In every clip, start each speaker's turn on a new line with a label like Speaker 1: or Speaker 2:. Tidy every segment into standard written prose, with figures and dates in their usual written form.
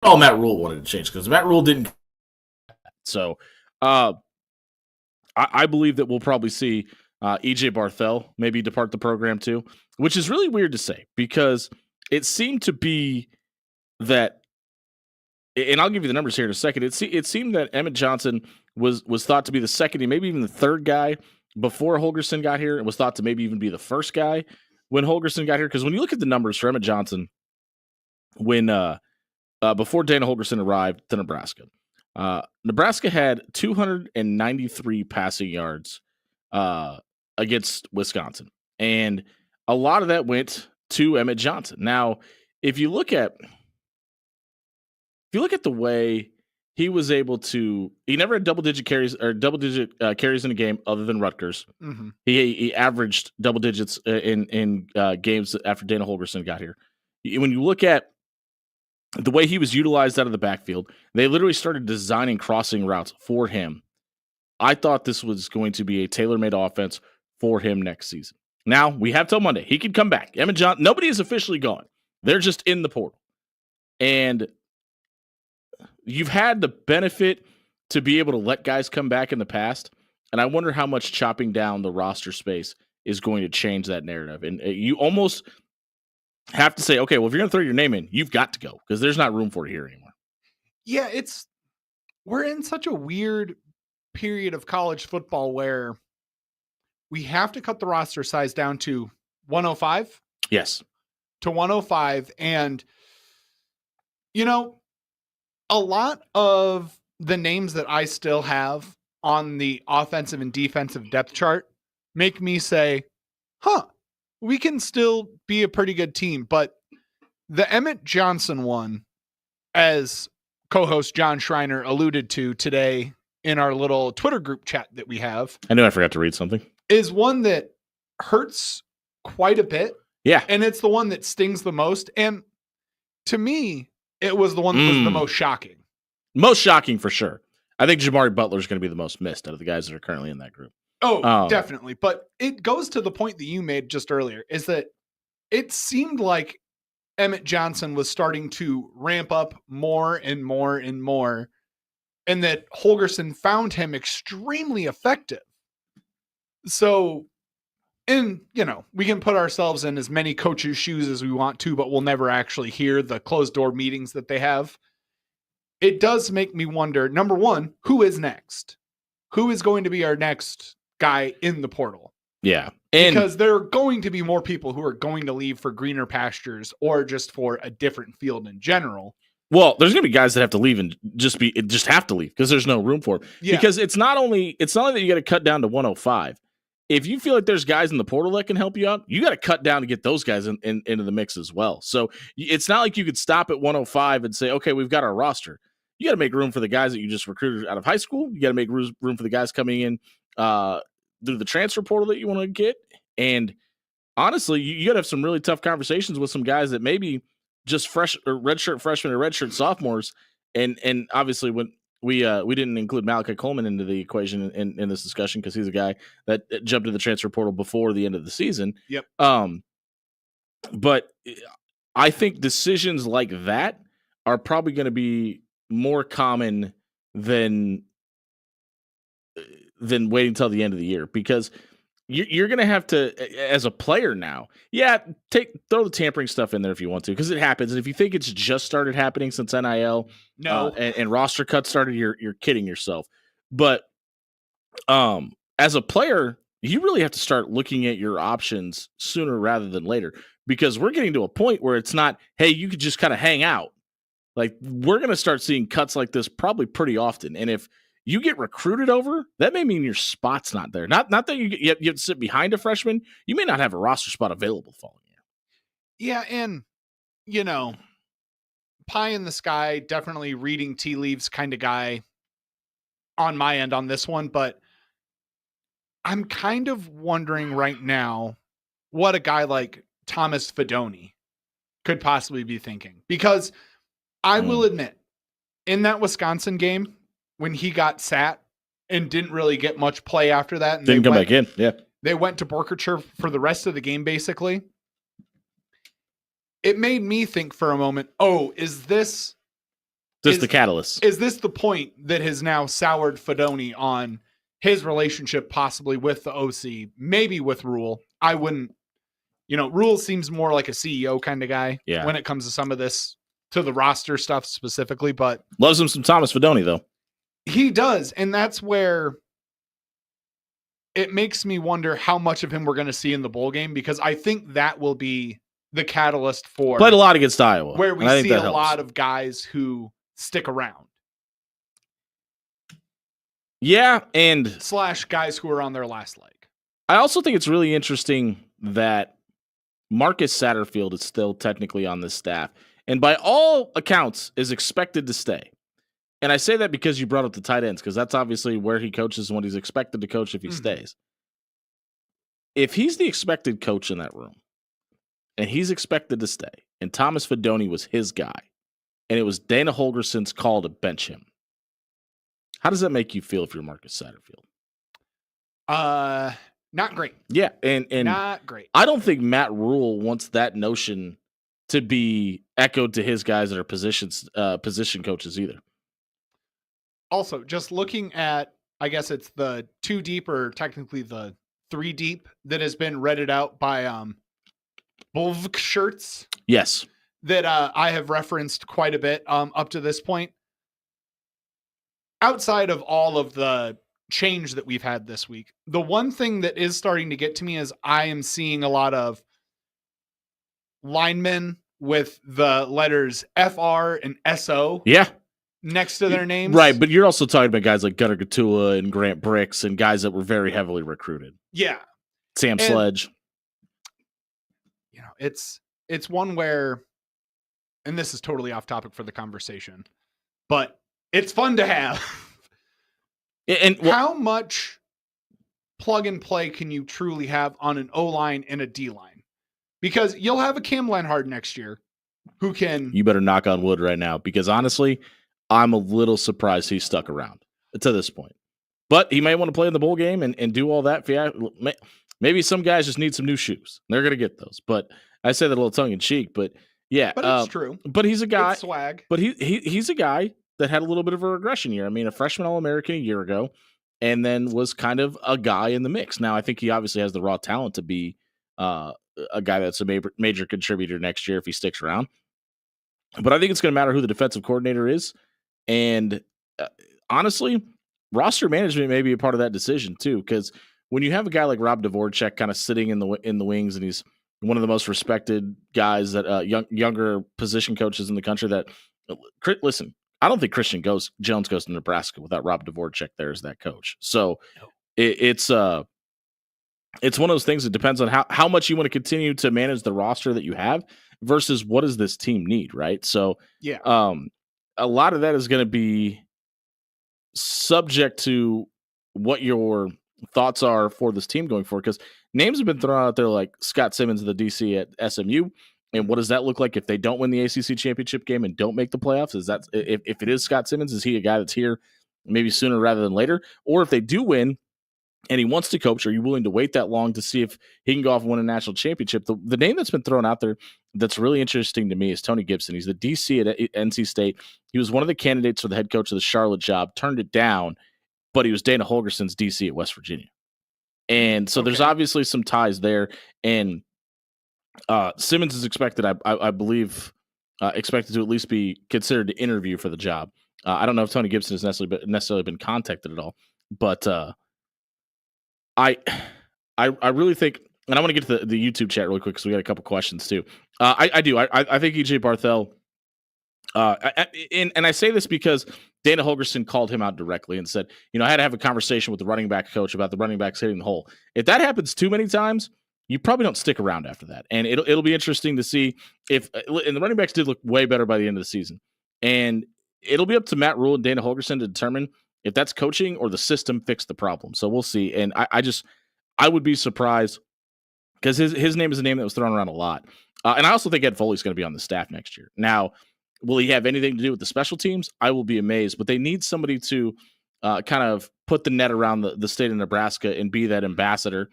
Speaker 1: all Matt Rule wanted to change because Matt Rule didn't.
Speaker 2: So I believe that we'll probably see EJ Barthel maybe depart the program too, which is really weird to say because it seemed to be that, and I'll give you the numbers here in a second. It seemed that Emmett Johnson was thought to be the second and maybe even the third guy before Holgorsen got here, and was thought to maybe even be the first guy when Holgorsen got here. Because when you look at the numbers for Emmett Johnson, when before Dana Holgorsen arrived to Nebraska, Nebraska had 293 passing yards against Wisconsin, and a lot of that went to Emmett Johnson. Now, if you look at the way he was able to, he never had double-digit carries carries in a game other than Rutgers.
Speaker 3: Mm-hmm.
Speaker 2: He averaged double digits in games after Dana Holgorsen got here. When you look at the way he was utilized out of the backfield, they literally started designing crossing routes for him. I thought this was going to be a tailor-made offense for him next season. Now, we have till Monday. He could come back. Emmett Johnson, nobody is officially gone. They're just in the portal. And you've had the benefit to be able to let guys come back in the past, and I wonder how much chopping down the roster space is going to change that narrative. And you almost have to say, okay, well, if you're going to throw your name in, you've got to go because there's not room for it here anymore.
Speaker 3: Yeah, we're in such a weird period of college football where we have to cut the roster size down to 105.
Speaker 2: Yes.
Speaker 3: To 105. And, a lot of the names that I still have on the offensive and defensive depth chart make me say, we can still be a pretty good team. But the Emmett Johnson one, as co-host John Schreiner alluded to today in our little Twitter group chat that we have.
Speaker 2: I knew I forgot to read something.
Speaker 3: Is one that hurts quite a bit.
Speaker 2: Yeah.
Speaker 3: And it's the one that stings the most. And to me, it was the one that was the most shocking.
Speaker 2: Most shocking for sure. I think Jamari Butler is going to be the most missed out of the guys that are currently in that group.
Speaker 3: Oh, definitely. But it goes to the point that you made just earlier, is that it seemed like Emmett Johnson was starting to ramp up more and more and more, and that Holgorsen found him extremely effective. So, and, we can put ourselves in as many coaches' shoes as we want to, but we'll never actually hear the closed door meetings that they have. It does make me wonder, number one, who is next? Who is going to be our next guy in the portal?
Speaker 2: Yeah.
Speaker 3: Because there are going to be more people who are going to leave for greener pastures or just for a different field in general.
Speaker 2: Well, there's going to be guys that have to leave and just have to leave because there's no room for them. Yeah. Because it's not only that you got to cut down to 105. If you feel like there's guys in the portal that can help you out, you got to cut down to get those guys into the mix as well. So it's not like you could stop at 105 and say, okay, we've got our roster. You got to make room for the guys that you just recruited out of high school. You got to make room for the guys coming in through the transfer portal that you want to get. And honestly, you got to have some really tough conversations with some guys that maybe just fresh or redshirt freshmen or redshirt sophomores. And obviously when we didn't include Malachi Coleman into the equation in this discussion because he's a guy that jumped to the transfer portal before the end of the season.
Speaker 3: Yep.
Speaker 2: But I think decisions like that are probably going to be more common than waiting until the end of the year because you're going to have to, as a player now, throw the tampering stuff in there if you want to, because it happens. And if you think it's just started happening since NIL and roster cuts started, you're kidding yourself. But as a player, you really have to start looking at your options sooner rather than later, because we're getting to a point where it's not, hey, you could just kind of hang out. Like, we're going to start seeing cuts like this probably pretty often. And if you get recruited over, that may mean your spot's not there. Not that you have to sit behind a freshman. You may not have a roster spot available following you.
Speaker 3: Yeah, and, pie in the sky, definitely reading tea leaves kind of guy on my end on this one. But I'm kind of wondering right now what a guy like Thomas Fidone could possibly be thinking. Because I will admit, in that Wisconsin game, when he got sat and didn't really get much play after that. And
Speaker 2: didn't come back in. Yeah.
Speaker 3: They went to Borkature for the rest of the game, basically. It made me think for a moment, is this
Speaker 2: Just the catalyst.
Speaker 3: Is this the point that has now soured Fedoni on his relationship possibly with the OC, maybe with Rule? I wouldn't, Rule seems more like a CEO kind of guy when it comes to some of this, to the roster stuff specifically, but
Speaker 2: loves him some Thomas Fedoni though.
Speaker 3: He does. And that's where it makes me wonder how much of him we're going to see in the bowl game, because I think that will be the catalyst for
Speaker 2: played a lot against Iowa,
Speaker 3: where we see a lot of guys who stick around.
Speaker 2: Yeah, and
Speaker 3: / guys who are on their last leg.
Speaker 2: I also think it's really interesting that Marcus Satterfield is still technically on this staff, and by all accounts is expected to stay. And I say that because you brought up the tight ends, because that's obviously where he coaches and what he's expected to coach if he stays. If he's the expected coach in that room, and he's expected to stay, and Thomas Fedoni was his guy, and it was Dana Holgerson's call to bench him, how does that make you feel if you're Marcus Satterfield?
Speaker 3: Not great.
Speaker 2: Yeah, and
Speaker 3: not great.
Speaker 2: I don't think Matt Rule wants that notion to be echoed to his guys that are position coaches either.
Speaker 3: Also, just looking at, I guess it's the 2 deep or technically the 3 deep that has been redded out by Bulvk shirts.
Speaker 2: Yes.
Speaker 3: That I have referenced quite a bit up to this point. Outside of all of the change that we've had this week, the one thing that is starting to get to me is I am seeing a lot of linemen with the letters FR and SO.
Speaker 2: Yeah.
Speaker 3: Next to their names.
Speaker 2: Right, but you're also talking about guys like Gunnar Gatula and Grant Bricks and guys that were very heavily recruited.
Speaker 3: Yeah.
Speaker 2: Sam Sledge.
Speaker 3: It's one where, and this is totally off topic for the conversation, but it's fun to have.
Speaker 2: And
Speaker 3: how much plug and play can you truly have on an O-line and a D-line? Because you'll have a Cam Lenhard next year who can...
Speaker 2: You better knock on wood right now, because honestly, I'm a little surprised he's stuck around to this point. But he may want to play in the bowl game and do all that. Maybe some guys just need some new shoes. They're going to get those. But I say that a little tongue-in-cheek, but yeah.
Speaker 3: But it's true.
Speaker 2: But he's a guy.
Speaker 3: It's swag.
Speaker 2: But he's a guy that had a little bit of a regression year. I mean, a freshman All-American a year ago, and then was kind of a guy in the mix. Now, I think he obviously has the raw talent to be a guy that's a major contributor next year if he sticks around. But I think it's going to matter who the defensive coordinator is. And honestly, roster management may be a part of that decision too, because when you have a guy like Rob Dvorak kind of sitting in the wings, and he's one of the most respected guys that younger position coaches in the country. That listen, I don't think Christian Jones goes to Nebraska without Rob Dvorak there as that coach. So it's one of those things that depends on how much you want to continue to manage the roster that you have versus what does this team need, right? So
Speaker 3: yeah.
Speaker 2: A lot of that is going to be subject to what your thoughts are for this team going forward, because names have been thrown out there like Scott Simmons, the DC at SMU. And what does that look like if they don't win the ACC championship game and don't make the playoffs? Is that if it is Scott Simmons, is he a guy that's here maybe sooner rather than later? Or if they do win and he wants to coach, are you willing to wait that long to see if he can go off and win a national championship? The name that's been thrown out there that's really interesting to me is Tony Gibson. He's the DC at NC State. He was one of the candidates for the head coach of the Charlotte job, turned it down, but he was Dana Holgerson's DC at West Virginia. And so there's obviously some ties there. And Simmons is expected, I believe, expected to at least be considered to interview for the job. I don't know if Tony Gibson has necessarily been contacted at all, but I really think, and I want to get to the YouTube chat really quick because we got a couple questions too. I do. I think EJ Barthel, and I say this because Dana Holgerson called him out directly and said, I had to have a conversation with the running back coach about the running backs hitting the hole. If that happens too many times, you probably don't stick around after that. And it'll be interesting to see if, and the running backs did look way better by the end of the season. And it'll be up to Matt Rule and Dana Holgerson to determine if that's coaching or the system fixed the problem. So we'll see. And I would be surprised because his name is a name that was thrown around a lot. And I also think Ed Foley's going to be on the staff next year. Now, will he have anything to do with the special teams? I will be amazed. But they need somebody to kind of put the net around the state of Nebraska and be that ambassador.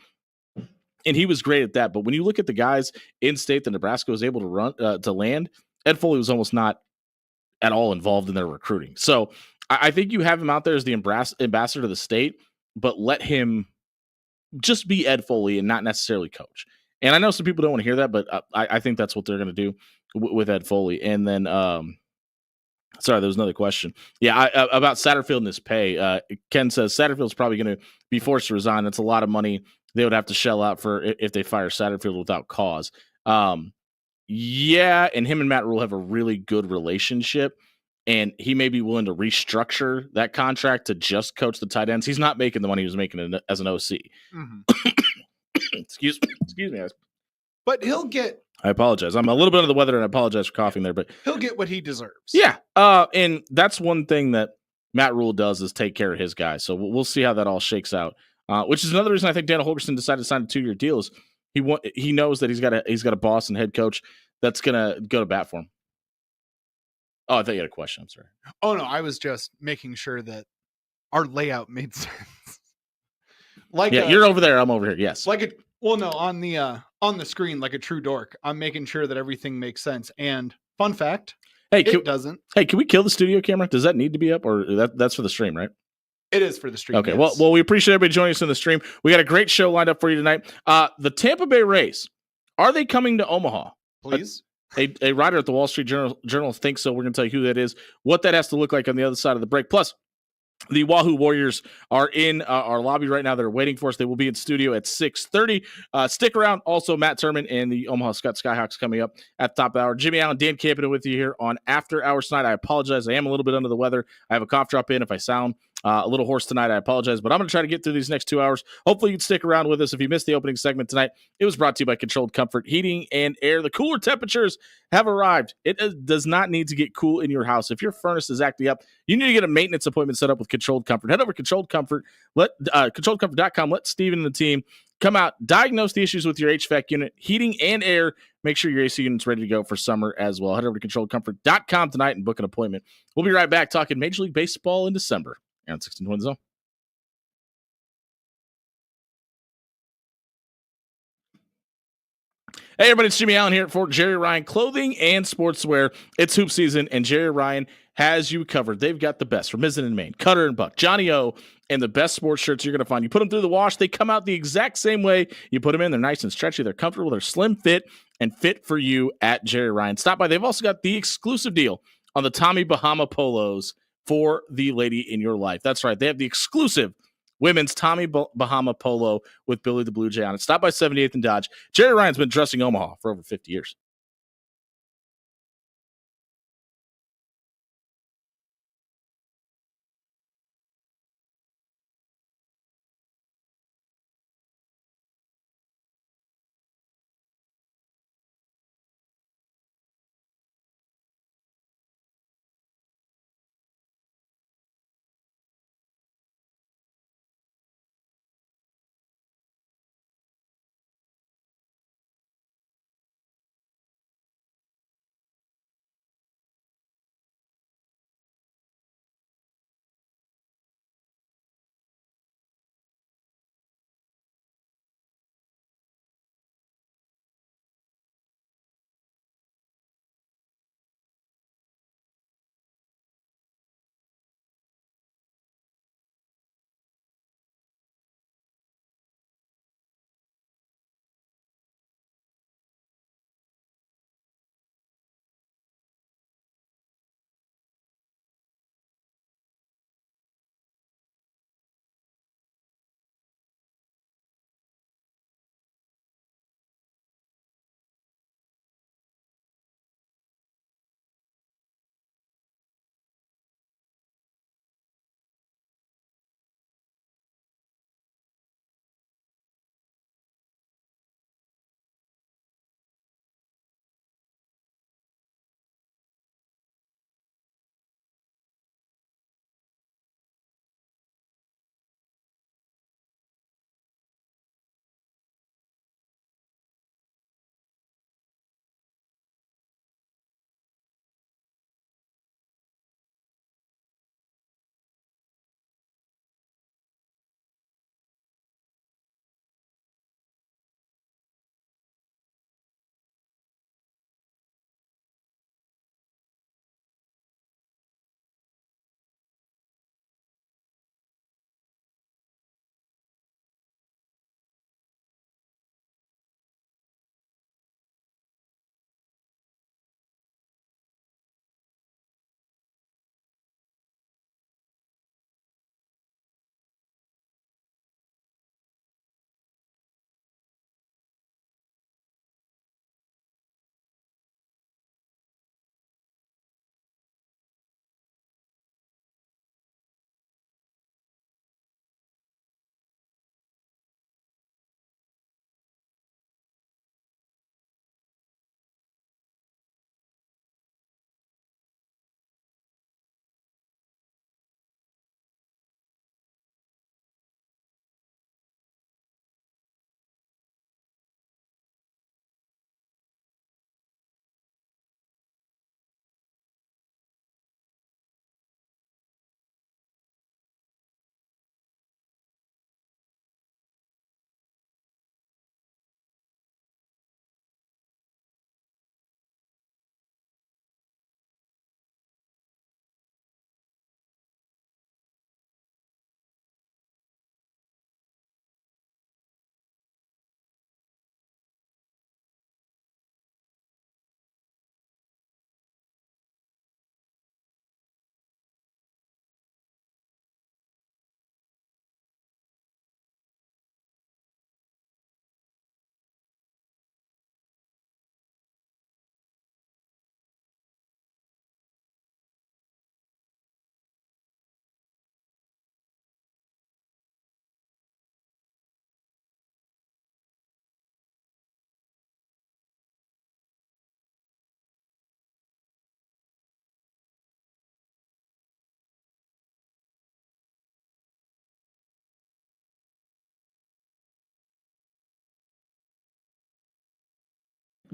Speaker 2: And he was great at that. But when you look at the guys in state that Nebraska was able to run to land, Ed Foley was almost not at all involved in their recruiting. So I think you have him out there as the ambassador to the state, but let him just be Ed Foley and not necessarily coach. And I know some people don't want to hear that, but I think that's what they're going to do with Ed Foley. And then, sorry, there was another question. Yeah, about Satterfield and his pay. Ken says Satterfield's probably going to be forced to resign. That's a lot of money they would have to shell out for if they fire Satterfield without cause. Yeah, and him and Matt Rule have a really good relationship, and he may be willing to restructure that contract to just coach the tight ends. He's not making the money he was making as an OC.
Speaker 3: Mm-hmm.
Speaker 2: Excuse me.
Speaker 3: But he'll get.
Speaker 2: I apologize. I'm a little bit under the weather, and I apologize for coughing there. But
Speaker 3: he'll get what he deserves.
Speaker 2: Yeah, and that's one thing that Matt Rule does is take care of his guys. So we'll see how that all shakes out. Which is another reason I think Dana Holgorsen decided to sign a 2-year deal. Is he knows that he's got a boss and head coach that's gonna go to bat for him. Oh, I thought you had a question. I'm sorry.
Speaker 3: Oh no, I was just making sure that our layout made sense.
Speaker 2: You're over there. I'm over here. Yes.
Speaker 3: On the screen, like a true dork. I'm making sure that everything makes sense. And fun fact, it doesn't.
Speaker 2: Hey, can we kill the studio camera? Does that need to be up, or that's for the stream, right?
Speaker 3: It is for the stream.
Speaker 2: Okay.
Speaker 3: Yes.
Speaker 2: Well, we appreciate everybody joining us in the stream. We got a great show lined up for you tonight. The Tampa Bay Rays, are they coming to Omaha?
Speaker 3: Please.
Speaker 2: A writer at the Wall Street Journal thinks so. We're going to tell you who that is, what that has to look like on the other side of the break. Plus, the Wahoo Warriors are in our lobby right now. They're waiting for us. They will be in studio at 6:30. Stick around. Also, Matt Turman and the Omaha Scott Skyhawks coming up at the top of the hour. Jimmy Allen, Dan Campion with you here on After Hours tonight. I apologize. I am a little bit under the weather. I have a cough drop in. If I sound a little hoarse tonight, I apologize, but I'm going to try to get through these next 2 hours. Hopefully you'd stick around with us. If you missed the opening segment tonight, it was brought to you by Controlled Comfort Heating and Air. The cooler temperatures have arrived. It does not need to get cool in your house. If your furnace is acting up, you need to get a maintenance appointment set up with Controlled Comfort. Head over to Controlled Comfort. ControlledComfort.com. Let Steven and the team come out, diagnose the issues with your HVAC unit, heating and air. Make sure your AC unit's ready to go for summer as well. Head over to ControlledComfort.com tonight and book an appointment. We'll be right back talking Major League Baseball in December on 1620 The Zone. Hey, everybody, it's Jimmy Allen here for Jerry Ryan Clothing and Sportswear. It's hoop season, and Jerry Ryan has you covered. They've got the best from Mizzen and Main, Cutter and Buck, Johnny O, and the best sports shirts you're going to find. You put them through the wash, they come out the exact same way you put them in. They're nice and stretchy, they're comfortable, they're slim fit, and fit for you at Jerry Ryan. Stop by. They've also got the exclusive deal on the Tommy Bahama polos for the lady in your life. That's right. They have the exclusive women's Tommy Bahama polo with Billy the Blue Jay on it. Stop by 78th and Dodge. Jerry Ryan's been dressing Omaha for over 50 years.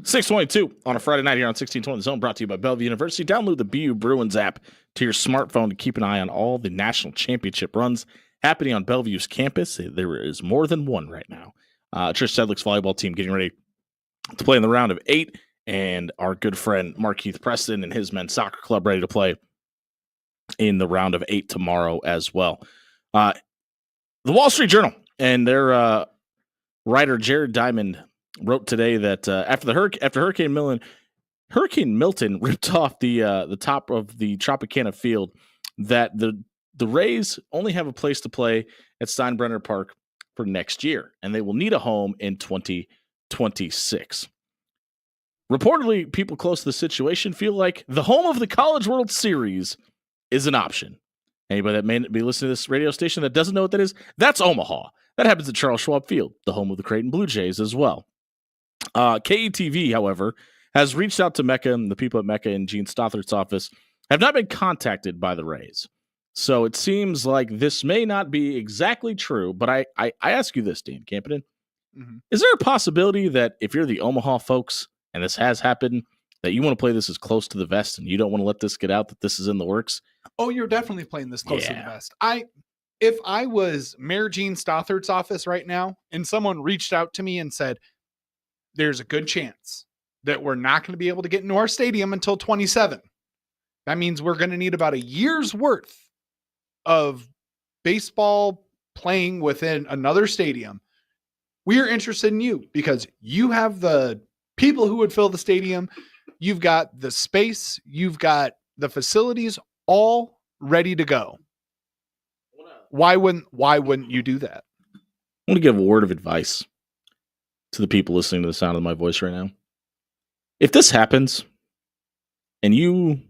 Speaker 2: 6:22 on a Friday night here on 1620 The Zone, brought to you by Bellevue University. Download the BU Bruins app to your smartphone to keep an eye on all the national championship runs happening on Bellevue's campus. There is more than one right now. Trish Sedlick's volleyball team getting ready to play in the round of 8, and our good friend Markeith Preston and his men's soccer club ready to play in the round of 8 tomorrow as well. The Wall Street Journal and their writer Jared Diamond wrote today that after Hurricane Milton ripped off the top of the Tropicana field, that the Rays only have a place to play at Steinbrenner Park for next year, and they will need a home in 2026. Reportedly, people close to the situation feel like the home of the College World Series is an option. Anybody that may be listening to this radio station that doesn't know what that is, that's Omaha. That happens at Charles Schwab Field, the home of the Creighton Blue Jays as well. KETV, however, has reached out to Mecca, and the people at Mecca in Gene Stothart's office have not been contacted by the Rays. So it seems like this may not be exactly true, but I ask you this, Dan Campion. Mm-hmm. Is there a possibility that if you're the Omaha folks, and this has happened, that you want to play this as close to the vest and you don't want to let this get out that this is in the works?
Speaker 3: Oh, you're definitely playing this close to the vest. If I was Mayor Gene Stothart's office right now and someone reached out to me and said, there's a good chance that we're not going to be able to get into our stadium until 27. That means we're going to need about a year's worth of baseball playing within another stadium. We are interested in you because you have the people who would fill the stadium. You've got the space. You've got the facilities all ready to go. Why wouldn't you do that?
Speaker 2: I want to give a word of advice to the people listening to the sound of my voice right now. If this happens and you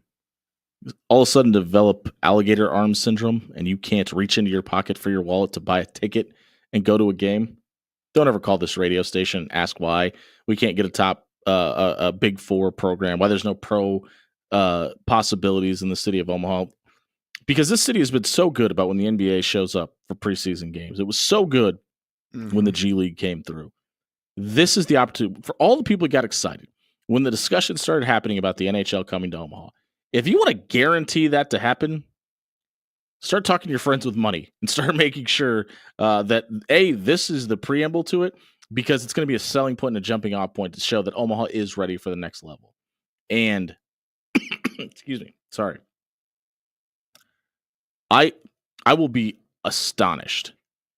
Speaker 2: all of a sudden develop alligator arm syndrome and you can't reach into your pocket for your wallet to buy a ticket and go to a game, don't ever call this radio station and ask why we can't get a Big Four program, why there's no pro possibilities in the city of Omaha. Because this city has been so good about when the NBA shows up for preseason games. It was so good when the G League came through. This is the opportunity for all the people who got excited when the discussion started happening about the NHL coming to Omaha. If you want to guarantee that to happen, start talking to your friends with money and start making sure that, A, this is the preamble to it, because it's going to be a selling point and a jumping off point to show that Omaha is ready for the next level. And, excuse me, sorry. I will be astonished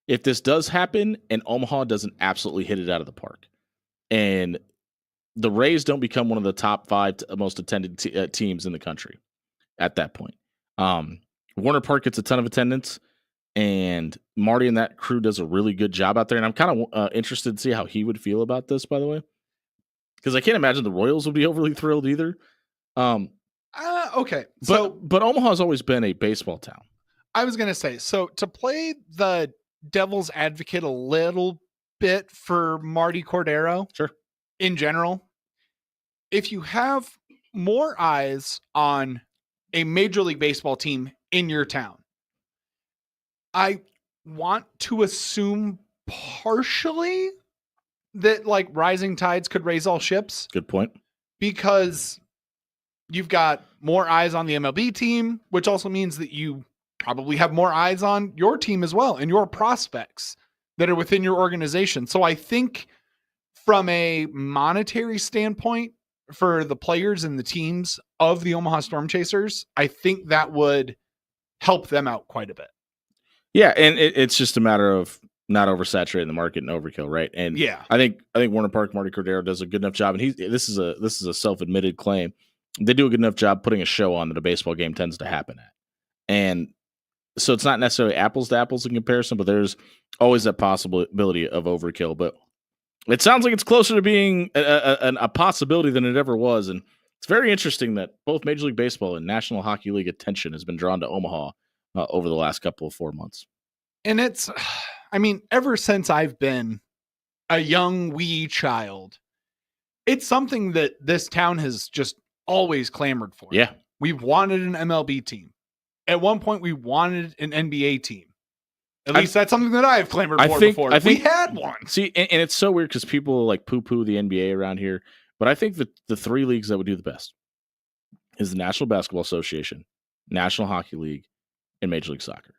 Speaker 2: if this does happen and Omaha doesn't absolutely hit it out of the park. And the Rays don't become one of the top 5 most attended teams in the country at that point. Warner Park gets a ton of attendance, and Marty and that crew does a really good job out there. And I'm kind of interested to see how he would feel about this, by the way, because I can't imagine the Royals would be overly thrilled either.
Speaker 3: Okay.
Speaker 2: But Omaha's always been a baseball town.
Speaker 3: I was going to say, so to play the devil's advocate a little bit for Marty Cordero,
Speaker 2: sure,
Speaker 3: in general, if you have more eyes on a Major League Baseball team in your town, I want to assume partially that like rising tides could raise all ships.
Speaker 2: Good point.
Speaker 3: Because you've got more eyes on the MLB team, which also means that you probably have more eyes on your team as well and your prospects that are within your organization. So I think from a monetary standpoint for the players and the teams of the Omaha Storm Chasers, I think that would help them out quite a bit.
Speaker 2: Yeah, and it's just a matter of not oversaturating the market and overkill, right? And
Speaker 3: yeah,
Speaker 2: I think Warner Park, Marty Cordero does a good enough job, and this is a self-admitted claim. They do a good enough job putting a show on that a baseball game tends to happen at. And so it's not necessarily apples to apples in comparison, but there's always that possibility of overkill. But it sounds like it's closer to being a possibility than it ever was. And it's very interesting that both Major League Baseball and National Hockey League attention has been drawn to Omaha over the last couple of 4 months.
Speaker 3: And it's, I mean, ever since I've been a young wee child, it's something that this town has just always clamored for.
Speaker 2: Yeah.
Speaker 3: We've wanted an MLB team. At one point, we wanted an NBA team. At least that's something that I've clamored for before. We had one.
Speaker 2: See, and it's so weird because people like poo-poo the NBA around here But I think that the three leagues that would do the best is the National Basketball Association, National Hockey League, and Major League Soccer.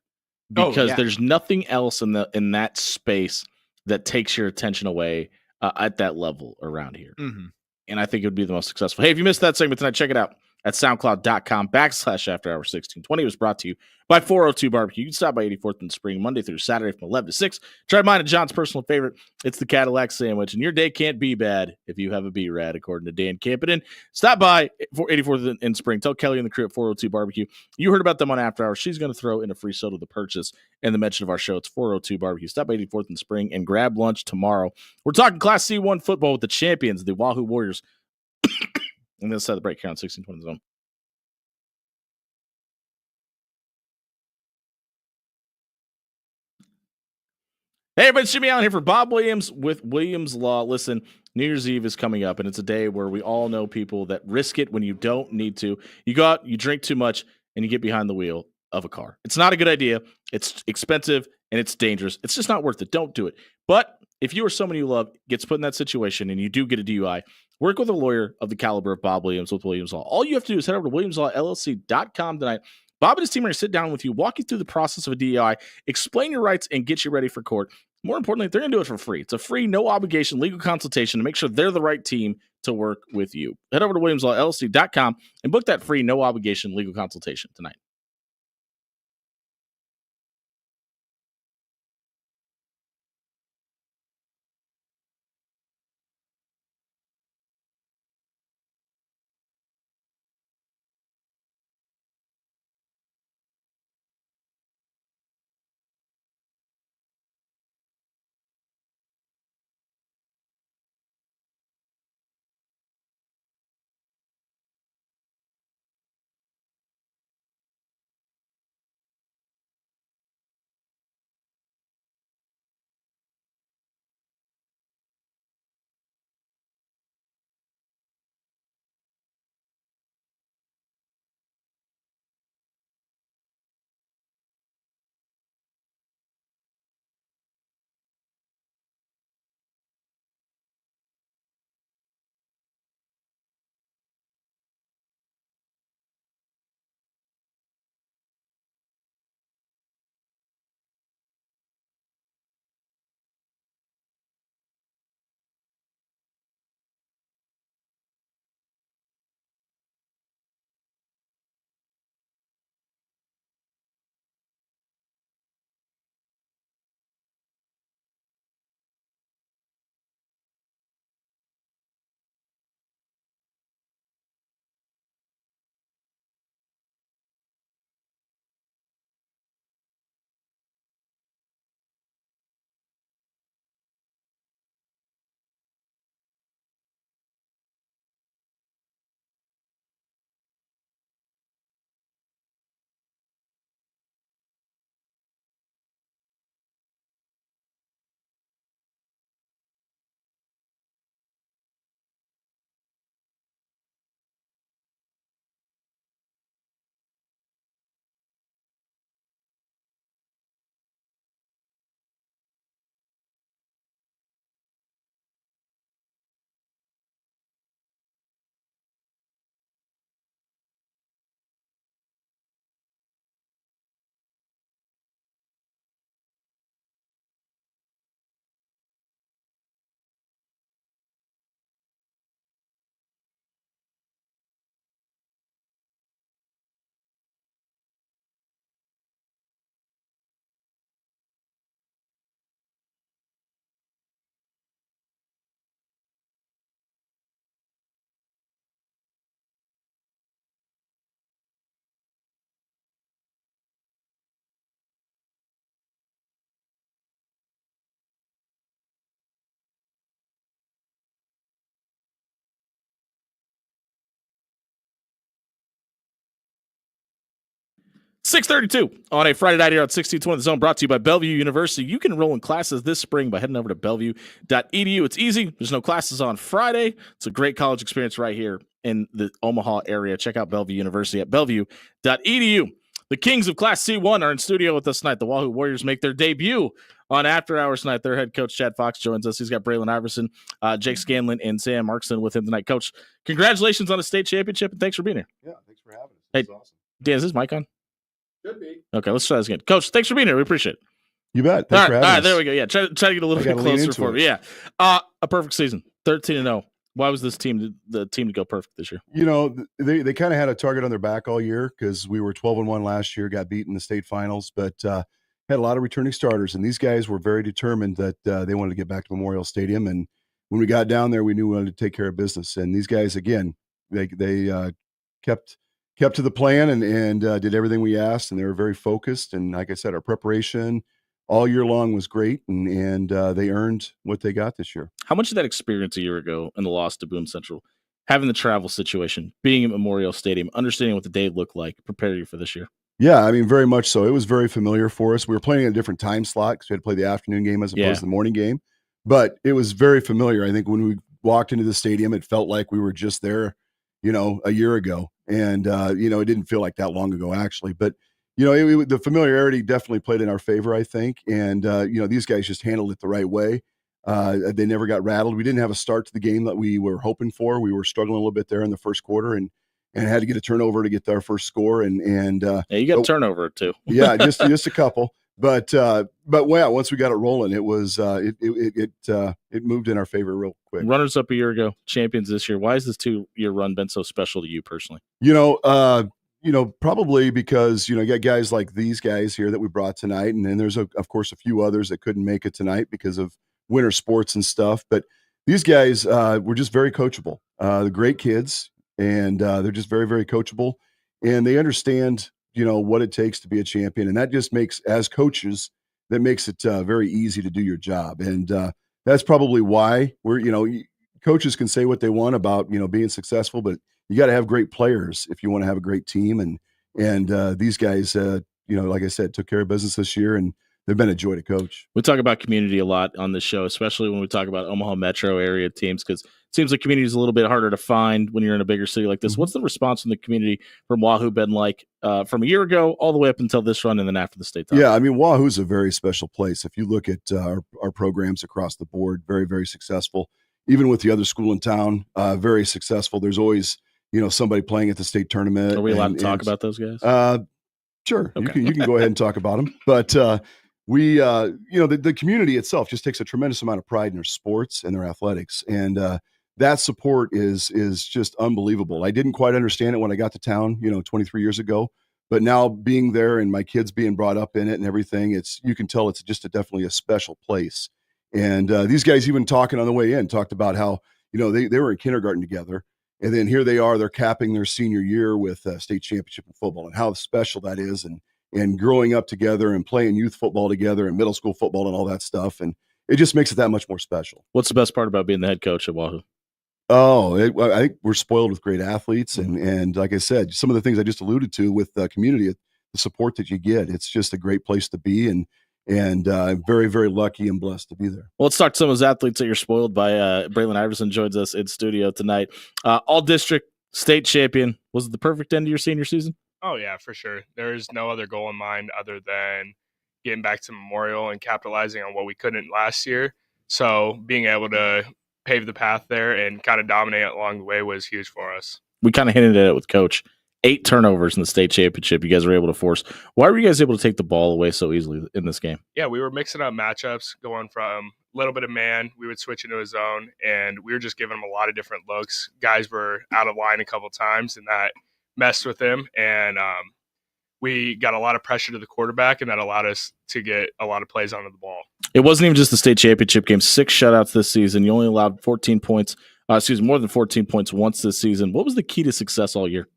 Speaker 2: Because there's nothing else in that space that takes your attention away at that level around here.
Speaker 3: Mm-hmm.
Speaker 2: And I think it would be the most successful. Hey, if you missed that segment tonight, check it out at soundcloud.com/afterhour1620. It was brought to you by 402 Barbecue. You can stop by 84th and Spring Monday through Saturday from 11 to 6. Try mine and John's personal favorite. It's the Cadillac sandwich. And your day can't be bad if you have a B-Rad, according to Dan Campion. Stop by 84th and Spring. Tell Kelly and the crew at 402 Barbecue. You heard about them on After Hours. She's going to throw in a free soda to the purchase and the mention of our show. It's 402 Barbecue. Stop by 84th and Spring and grab lunch tomorrow. We're talking Class C1 football with the champions, the Wahoo Warriors. And then set the break here on 1620 Zone. Hey, everybody, it's Jimmy Allen here for Bob Williams with Williams Law. Listen, New Year's Eve is coming up, and it's a day where we all know people that risk it when you don't need to. You go out, you drink too much, and you get behind the wheel of a car. It's not a good idea. It's expensive, and it's dangerous. It's just not worth it. Don't do it. But if you or someone you love gets put in that situation and you do get a DUI, work with a lawyer of the caliber of Bob Williams with Williams Law. All you have to do is head over to WilliamsLawLLC.com tonight. Bob and his team are going to sit down with you, walk you through the process of a DUI, explain your rights, and get you ready for court. More importantly, they're going to do it for free. It's a free, no-obligation legal consultation to make sure they're the right team to work with you. Head over to WilliamsLawLLC.com and book that free, no-obligation legal consultation tonight. .632 on a Friday night here on 1620 The Zone, brought to you by Bellevue University. You can enroll in classes this spring by heading over to bellevue.edu. It's easy. There's no classes on Friday. It's a great college experience right here in the Omaha area. Check out Bellevue University at bellevue.edu. The Kings of Class C1 are in studio with us tonight. The Wahoo Warriors make their debut on After Hours tonight. Their head coach, Chad Fox, joins us. He's got Braylon Iverson, Jake Scanlon, and Sam Markson with him tonight. Coach, congratulations on a state championship, and thanks for being here.
Speaker 4: Yeah, thanks for having us.
Speaker 2: Hey,
Speaker 4: That's awesome.
Speaker 2: Dan, is this mic on?
Speaker 3: Should be.
Speaker 2: Okay, let's try this again. Coach, thanks for being here. We appreciate it.
Speaker 4: You bet.
Speaker 2: All
Speaker 4: Thanks
Speaker 2: right,
Speaker 4: for having us.
Speaker 2: there we go. Yeah, try to get a little
Speaker 4: I
Speaker 2: bit
Speaker 4: gotta lean
Speaker 2: closer
Speaker 4: into
Speaker 2: for
Speaker 4: it.
Speaker 2: me. Yeah. A perfect season, 13-0. Why was this team the team to go perfect this year?
Speaker 4: You know, they kind of had a target on their back all year because we were 12-1 last year, got beat in the state finals, but had a lot of returning starters, and these guys were very determined that they wanted to get back to Memorial Stadium. And when we got down there, we knew we wanted to take care of business. And these guys, again, they kept to the plan and did everything we asked, and they were very focused. And like I said, our preparation all year long was great, and they earned what they got this year.
Speaker 2: How much of that experience a year ago in the loss to Boone Central, having the travel situation, being at Memorial Stadium, understanding what the day looked like, prepared you for this year?
Speaker 4: Yeah, I mean, very much so. It was very familiar for us. We were playing in a different time slot because we had to play the afternoon game as opposed to the morning game. But it was very familiar. I think when we walked into the stadium, it felt like we were just there, a year ago. And, it didn't feel like that long ago, actually. But, the familiarity definitely played in our favor, I think. And, these guys just handled it the right way. They never got rattled. We didn't have a start to the game that we were hoping for. We were struggling a little bit there in the first quarter and had to get a turnover to get our first score. And
Speaker 2: yeah, you got a turnover too.
Speaker 4: Yeah, just a couple. But once we got it rolling, it was it moved in our favor real quick.
Speaker 2: Runners up a year ago, champions this year. Why has this 2-year run been so special to you personally?
Speaker 4: Probably because you got guys like these guys here that we brought tonight, and then there's of course a few others that couldn't make it tonight because of winter sports and stuff. But these guys were just very coachable. They're great kids, and they're just very, very coachable, and they understand what it takes to be a champion, and that just makes, as coaches, that makes it very easy to do your job. And that's probably why coaches can say what they want about being successful, but you got to have great players if you want to have a great team. And these guys, like I said, took care of business this year, and they've been a joy to coach.
Speaker 2: We talk about community a lot on this show, especially when we talk about Omaha metro area teams, because it seems like community is a little bit harder to find when you're in a bigger city like this. Mm-hmm. What's the response from the community from Wahoo been like from a year ago all the way up until this run and then after the state title?
Speaker 4: Yeah, I mean, Wahoo's a very special place. If you look at our programs across the board, very, very successful. Even with the other school in town, very successful. There's always somebody playing at the state tournament.
Speaker 2: Are we allowed to talk about those guys?
Speaker 4: Sure.
Speaker 2: Okay.
Speaker 4: You can go ahead and talk about them. But we, the community itself just takes a tremendous amount of pride in their sports and their athletics. And that support is just unbelievable. I didn't quite understand it when I got to town, 23 years ago. But now being there and my kids being brought up in it and everything, you can tell it's just definitely a special place. And these guys, even talking on the way in, talked about how, they were in kindergarten together. And then here they are, they're capping their senior year with a state championship in football, and how special that is. And growing up together and playing youth football together and middle school football and all that stuff. And it just makes it that much more special.
Speaker 2: What's the best part about being the head coach at Wahoo?
Speaker 4: Oh, I think we're spoiled with great athletes. And like I said, some of the things I just alluded to with the community, the support that you get, it's just a great place to be. And I'm very, very lucky and blessed to be there.
Speaker 2: Well, let's talk to some of those athletes that you're spoiled by. Braylon Iverson joins us in studio tonight. All district state champion. Was it the perfect end of your senior season?
Speaker 5: Oh, yeah, for sure. There's no other goal in mind other than getting back to Memorial and capitalizing on what we couldn't last year. So being able to pave the path there and kind of dominate along the way was huge for us.
Speaker 2: We kind of hinted at it with Coach. 8 turnovers in the state championship you guys were able to force. Why were you guys able to take the ball away so easily in this game?
Speaker 5: Yeah, we were mixing up matchups, going from a little bit of man, we would switch into a zone, and we were just giving them a lot of different looks. Guys were out of line a couple times, and that messed with them. And we got a lot of pressure to the quarterback, and that allowed us to get a lot of plays onto the ball.
Speaker 2: It wasn't even just the state championship game. 6 shutouts this season. You only allowed 14 points. More than 14 points once this season. What was the key to success all year?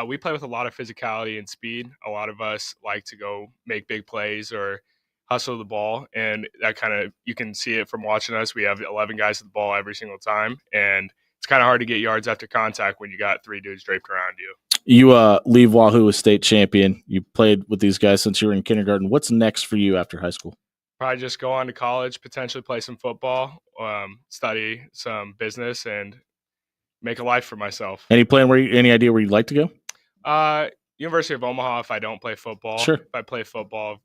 Speaker 5: We play with a lot of physicality and speed. A lot of us like to go make big plays or hustle the ball, and that kind of, you can see it from watching us. We have 11 guys at the ball every single time, and it's kind of hard to get yards after contact when you got 3 dudes draped around you.
Speaker 2: You leave Wahoo a state champion. You played with these guys since you were in kindergarten. What's next for you after high school?
Speaker 5: Probably just go on to college, potentially play some football, study some business, and make a life for myself.
Speaker 2: Any idea where you'd like to go?
Speaker 5: University of Omaha if I don't play football.
Speaker 2: Sure.
Speaker 5: If I play football,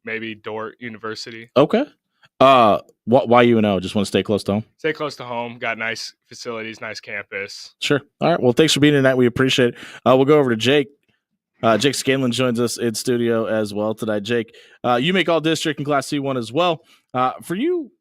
Speaker 5: maybe Dort University.
Speaker 2: Okay. Why UNO? Just want to stay close to home?
Speaker 5: Stay close to home. Got nice facilities, nice campus.
Speaker 2: Sure. All right. Well, thanks for being here tonight. We appreciate it. We'll go over to Jake. Jake Scanlon joins us in studio as well tonight. Jake, you make all district and Class C1 as well. For you,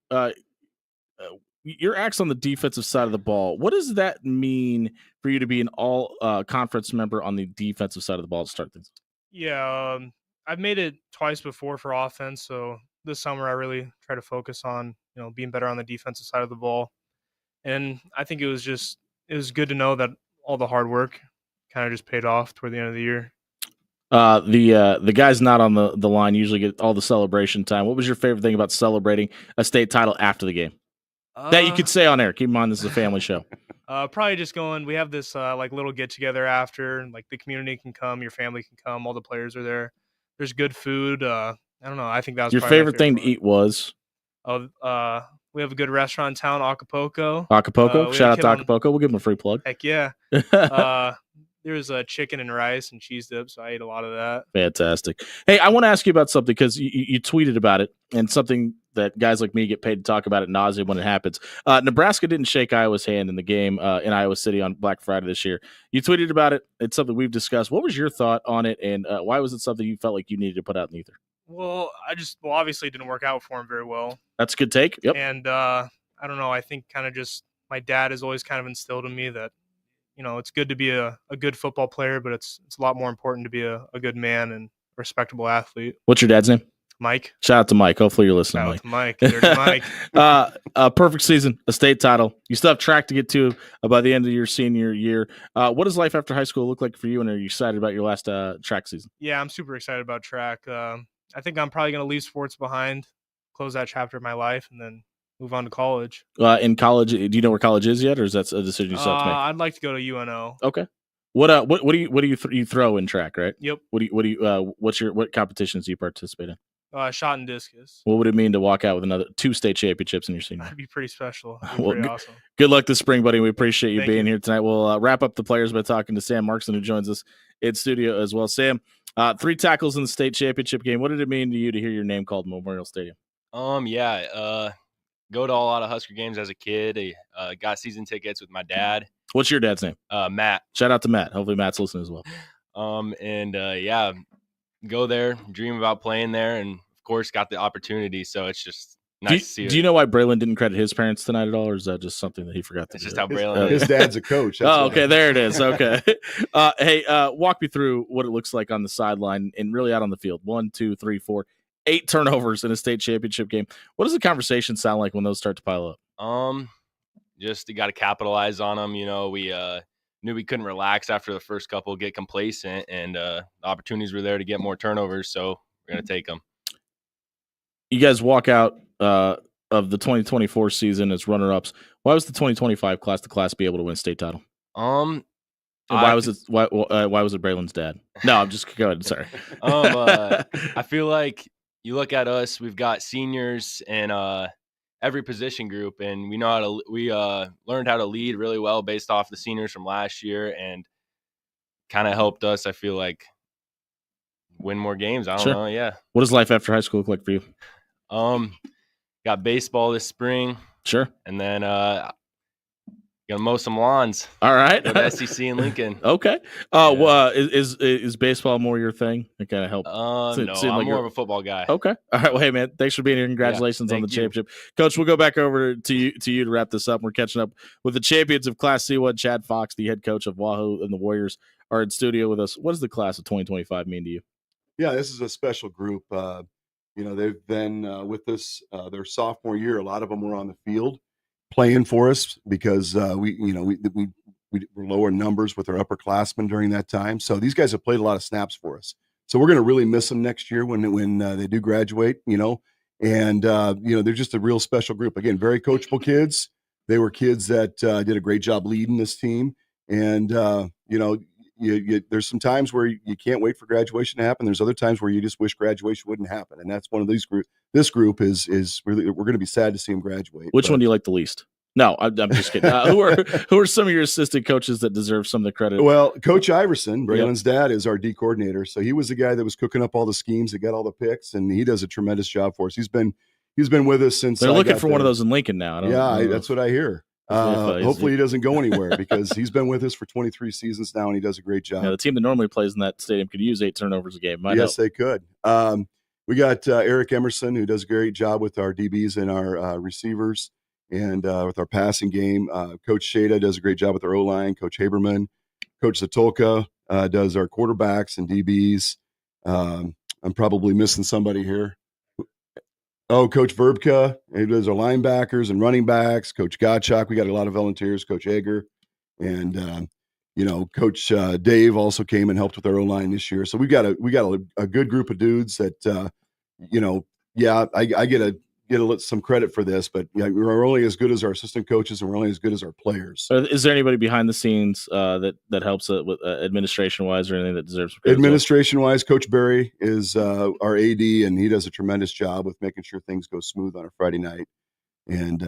Speaker 2: your acts on the defensive side of the ball, what does that mean for you to be an all conference member on the defensive side of the ball to start things?
Speaker 6: Yeah, I've made it twice before for offense, so this summer I really try to focus on, being better on the defensive side of the ball. And I think it was good to know that all the hard work kind of just paid off toward the end of the year.
Speaker 2: The guys not on the line usually get all the celebration time. What was your favorite thing about celebrating a state title after the game? That you could say on air. Keep in mind, this is a family show.
Speaker 6: Probably just going. We have this little get together after, and the community can come, your family can come, all the players are there. There's good food. I don't know. I think that was
Speaker 2: Your favorite thing to eat was.
Speaker 6: We have a good restaurant in town, Acapulco.
Speaker 2: Acapulco. Shout out to Acapulco. We'll give them a free plug.
Speaker 6: Heck yeah. There was chicken and rice and cheese dip, so I ate a lot of that.
Speaker 2: Fantastic. Hey, I want to ask you about something because you tweeted about it, and something that guys like me get paid to talk about at nauseam when it happens. Nebraska didn't shake Iowa's hand in the game in Iowa City on Black Friday this year. You tweeted about it. It's something we've discussed. What was your thought on it, and why was it something you felt like you needed to put out in the ether?
Speaker 6: Well, obviously it didn't work out for him very well.
Speaker 2: That's a good take. Yep.
Speaker 6: And I don't know. I think kind of just my dad has always kind of instilled in me that, it's good to be a good football player, but it's a lot more important to be a good man and respectable athlete.
Speaker 2: What's your dad's name?
Speaker 6: Mike.
Speaker 2: Shout out to Mike. Hopefully you're listening.
Speaker 6: Shout out to Mike. Dirty Mike.
Speaker 2: A perfect season, a state title. You still have track to get to by the end of your senior year. What does life after high school look like for you, and are you excited about your last track season?
Speaker 6: Yeah, I'm super excited about track. I think I'm probably going to leave sports behind, close that chapter of my life, and then move on to college.
Speaker 2: In college, do you know where college is yet, or is that a decision you still have to make?
Speaker 6: I'd like to go to UNO.
Speaker 2: Okay. What do you throw in track, right?
Speaker 6: Yep.
Speaker 2: What competitions do you participate in?
Speaker 6: Shot and discus.
Speaker 2: What would it mean to walk out with 2 state championships in your senior?
Speaker 6: That'd be pretty special. Pretty awesome.
Speaker 2: Good luck this spring, buddy. We appreciate you
Speaker 6: Thank
Speaker 2: being
Speaker 6: you.
Speaker 2: here tonight. We'll wrap up the players by talking to Sam Markson, who joins us in studio as well. Sam, 3 tackles in the state championship game. What did it mean to you to hear your name called Memorial Stadium?
Speaker 7: Go to a lot of Husker games as a kid. I got season tickets with my dad.
Speaker 2: What's your dad's name?
Speaker 7: Matt.
Speaker 2: Shout out to Matt. Hopefully Matt's listening as well.
Speaker 7: Go there, dream about playing there, and of course got the opportunity. So it's just nice to see.
Speaker 2: Do you know why Braylon didn't credit his parents tonight at all, or is that just something that he forgot to do?
Speaker 7: It's just how Braylon
Speaker 4: His dad's a coach. That's
Speaker 2: Oh,
Speaker 4: why.
Speaker 2: okay. There it is. Okay. Hey, walk me through what it looks like on the sideline and really out on the field. 1, 2, 3, 4, 8 turnovers in a state championship game. What does the conversation sound like when those start to pile up?
Speaker 7: Just you got to capitalize on them. We knew we couldn't relax after the first couple, get complacent, and the opportunities were there to get more turnovers. So we're gonna take them.
Speaker 2: You guys walk out of the 2024 season as runner-ups. Why was the 2025 class the class be able to win state title? And why was it Braylon's dad? No, I'm just go ahead. Sorry.
Speaker 7: I feel like you look at us, we've got seniors in every position group, and we learned how to lead really well based off the seniors from last year, and kind of helped us, I feel like, win more games. I don't know. Yeah.
Speaker 2: What does life after high school look like for you?
Speaker 7: Got baseball this spring.
Speaker 2: Sure.
Speaker 7: And then gonna mow some lawns.
Speaker 2: All right.
Speaker 7: Go to SEC in Lincoln.
Speaker 2: Okay. Is baseball more your thing? It kind of help.
Speaker 7: No, I'm more of a football guy.
Speaker 2: Okay. All right. Well, hey man, thanks for being here. Congratulations on the championship, Coach. We'll go back over to you to wrap this up. We're catching up with the champions of Class C1. Chad Fox, the head coach of Wahoo, and the Warriors are in studio with us. What does the class of 2025 mean to you?
Speaker 4: Yeah, this is a special group. They've been with us their sophomore year. A lot of them were on the field playing for us because we were lower numbers with our upperclassmen during that time. So these guys have played a lot of snaps for us. So we're going to really miss them next year when they do graduate. And they're just a real special group. Again, very coachable kids. They were kids that did a great job leading this team. And there's some times where you can't wait for graduation to happen. There's other times where you just wish graduation wouldn't happen. And that's one of these group. This group is really, we're going to be sad to see them graduate.
Speaker 2: Which one do you like the least? No, I'm just kidding. Who are some of your assistant coaches that deserve some of the credit?
Speaker 4: Well, Coach Iverson, Braylon's dad, is our D coordinator. So he was the guy that was cooking up all the schemes that got all the picks, and he does a tremendous job for us. He's been with us since
Speaker 2: They're
Speaker 4: I
Speaker 2: looking
Speaker 4: got
Speaker 2: for one of
Speaker 4: there.
Speaker 2: those in Lincoln now.
Speaker 4: That's what I hear. Hopefully he doesn't go anywhere because he's been with us for 23 seasons now, and he does a great job.
Speaker 2: Yeah, the team that normally plays in that stadium could use 8 turnovers a game.
Speaker 4: Yes, they could. We got Eric Emerson, who does a great job with our DBs and our receivers and with our passing game. Coach Shada does a great job with our O-line. Coach Haberman. Coach Zatolka does our quarterbacks and DBs. I'm probably missing somebody here. Oh, Coach Verbka, he does our linebackers and running backs. Coach Gottschalk, we got a lot of volunteers. Coach Egger, and Coach Dave also came and helped with our O-line this year. So we got a good group of dudes that I get some credit for this, but we're only as good as our assistant coaches, and we're only as good as our players.
Speaker 2: Is there anybody behind the scenes that helps with administration wise or anything that deserves credit?
Speaker 4: Administration wise, Coach Barry is our AD, and he does a tremendous job with making sure things go smooth on a Friday night. And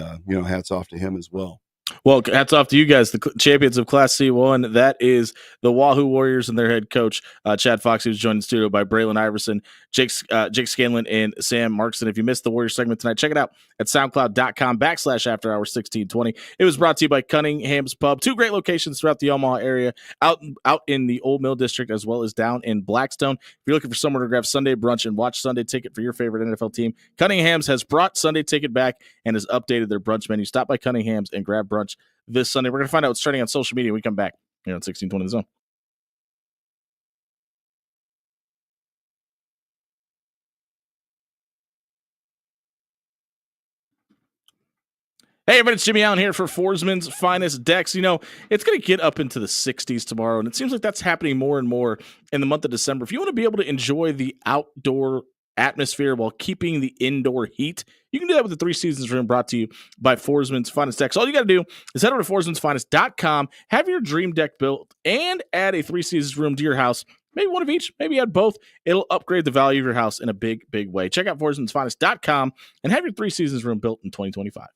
Speaker 4: hats off to him as well.
Speaker 2: Well, hats off to you guys, the champions of Class C1. That is the Wahoo Warriors and their head coach, Chad Fox, who's joined in the studio by Braylon Iverson, Jake Scanlon, and Sam Markson. If you missed the Warriors segment tonight, check it out at soundcloud.com/afterhours1620. It was brought to you by Cunningham's Pub. 2 great locations throughout the Omaha area, out in the Old Mill District as well as down in Blackstone. If you're looking for somewhere to grab Sunday brunch and watch Sunday Ticket for your favorite NFL team, Cunningham's has brought Sunday Ticket back and has updated their brunch menu. Stop by Cunningham's and grab brunch this Sunday. We're going to find out what's trending on social media when we come back here on 1620 The Zone. Hey, everybody, it's Jimmy Allen here for Forsman's Finest Decks. It's going to get up into the 60s tomorrow, and it seems like that's happening more and more in the month of December. If you want to be able to enjoy the outdoor atmosphere while keeping the indoor heat, you can do that with the 3 Seasons room brought to you by Forsman's Finest Decks. All you got to do is head over to forsmansfinest.com, have your dream deck built, and add a 3 Seasons room to your house. Maybe one of each, maybe add both. It'll upgrade the value of your house in a big, big way. Check out forsmansfinest.com and have your 3 Seasons room built in 2025.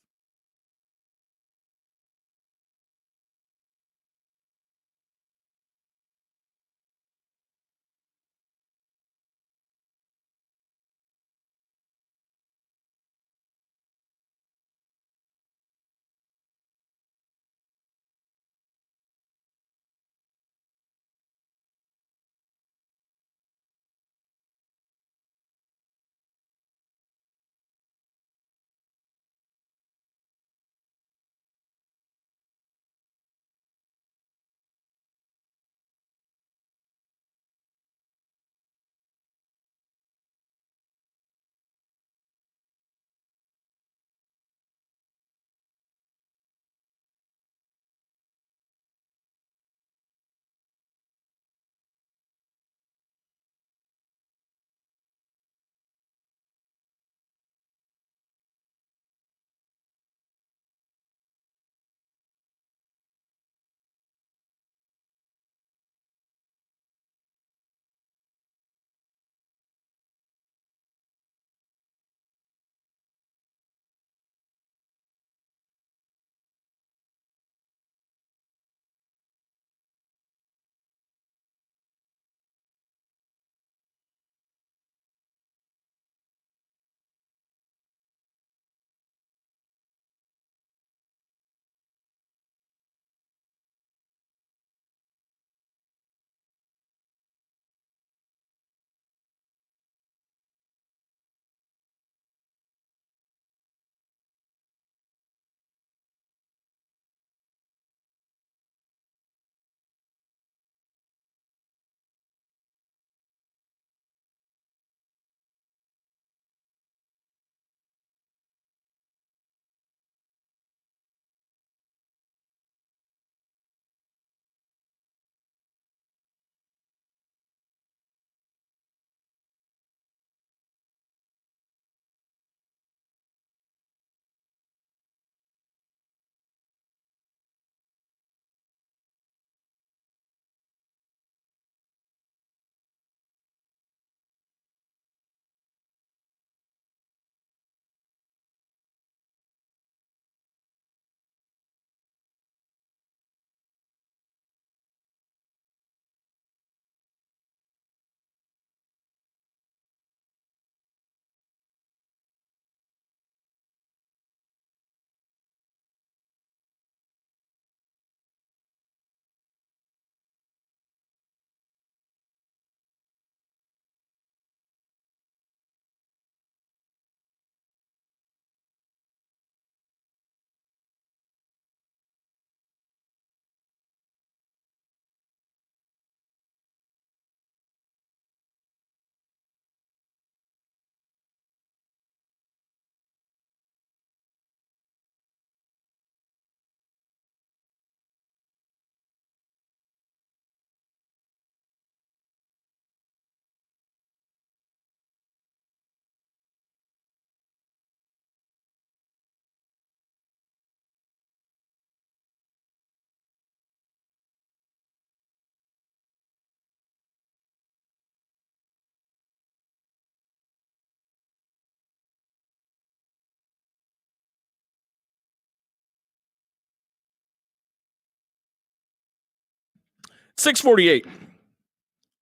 Speaker 2: 6:48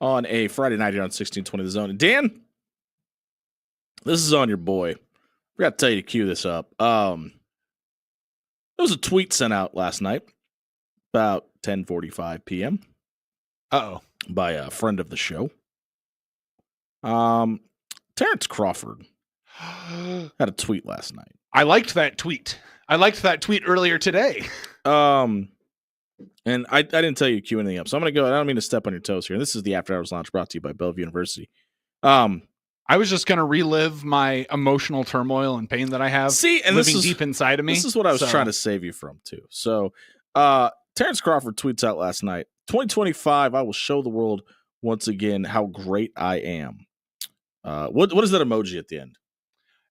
Speaker 2: on a Friday night here on 1620 The Zone. And Dan, this is on your boy. Forgot to tell you to cue this up. There was a tweet sent out last night about 10:45 p.m. By a friend of the show. Terrence Crawford had a tweet last night.
Speaker 3: I liked that tweet. I liked that tweet earlier today.
Speaker 2: And I didn't tell you to cue anything up, so I'm going to go. I don't mean to step on your toes here. This is the After Hours Lounge brought to you by Bellevue University.
Speaker 3: I was just going to relive my emotional turmoil and pain that I have
Speaker 2: and
Speaker 3: living deep inside of me.
Speaker 2: This is what I was trying to save you from, too. So, Terrence Crawford tweets out last night, 2025, I will show the world once again how great I am. What is that emoji at the end?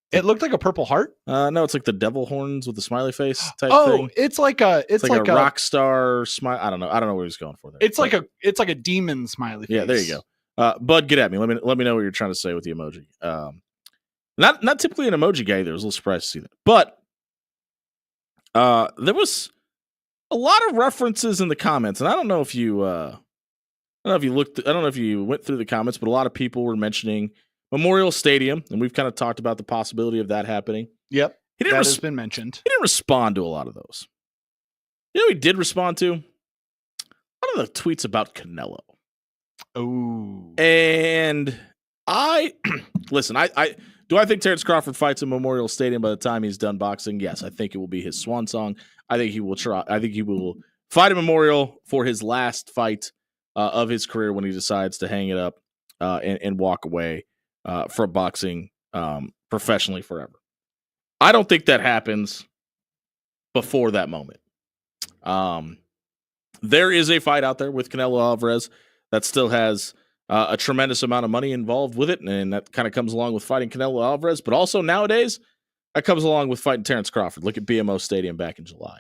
Speaker 3: It looked like a purple heart.
Speaker 2: No, it's like the devil horns with the smiley face type thing.
Speaker 3: Oh, it's like a
Speaker 2: rock star smile. I don't know what he's going for there.
Speaker 3: It's like a demon smiley face.
Speaker 2: Yeah, there you go. Bud, get at me. Let me know what you're trying to say with the emoji. Not typically an emoji guy either. I was a little surprised to see that. But there was a lot of references in the comments, and I don't know if you looked. I don't know if you went through the comments, but a lot of people were mentioning Memorial Stadium, and we've kind of talked about the possibility of that happening.
Speaker 3: Yep,
Speaker 2: that
Speaker 3: has been mentioned.
Speaker 2: He didn't respond to a lot of those. You know, he did respond to a lot of the tweets about Canelo.
Speaker 3: Oh,
Speaker 2: and I listen. I think Terrence Crawford fights in Memorial Stadium by the time he's done boxing? Yes, I think it will be his swan song. I think he will try. I think he will fight a Memorial for his last fight of his career when he decides to hang it up and walk away from boxing professionally forever. I don't think that happens before that moment. There is a fight out there with Canelo Alvarez that still has a tremendous amount of money involved with it, and that kind of comes along with fighting Canelo Alvarez. But also nowadays, that comes along with fighting Terrence Crawford. Look at BMO Stadium back in July.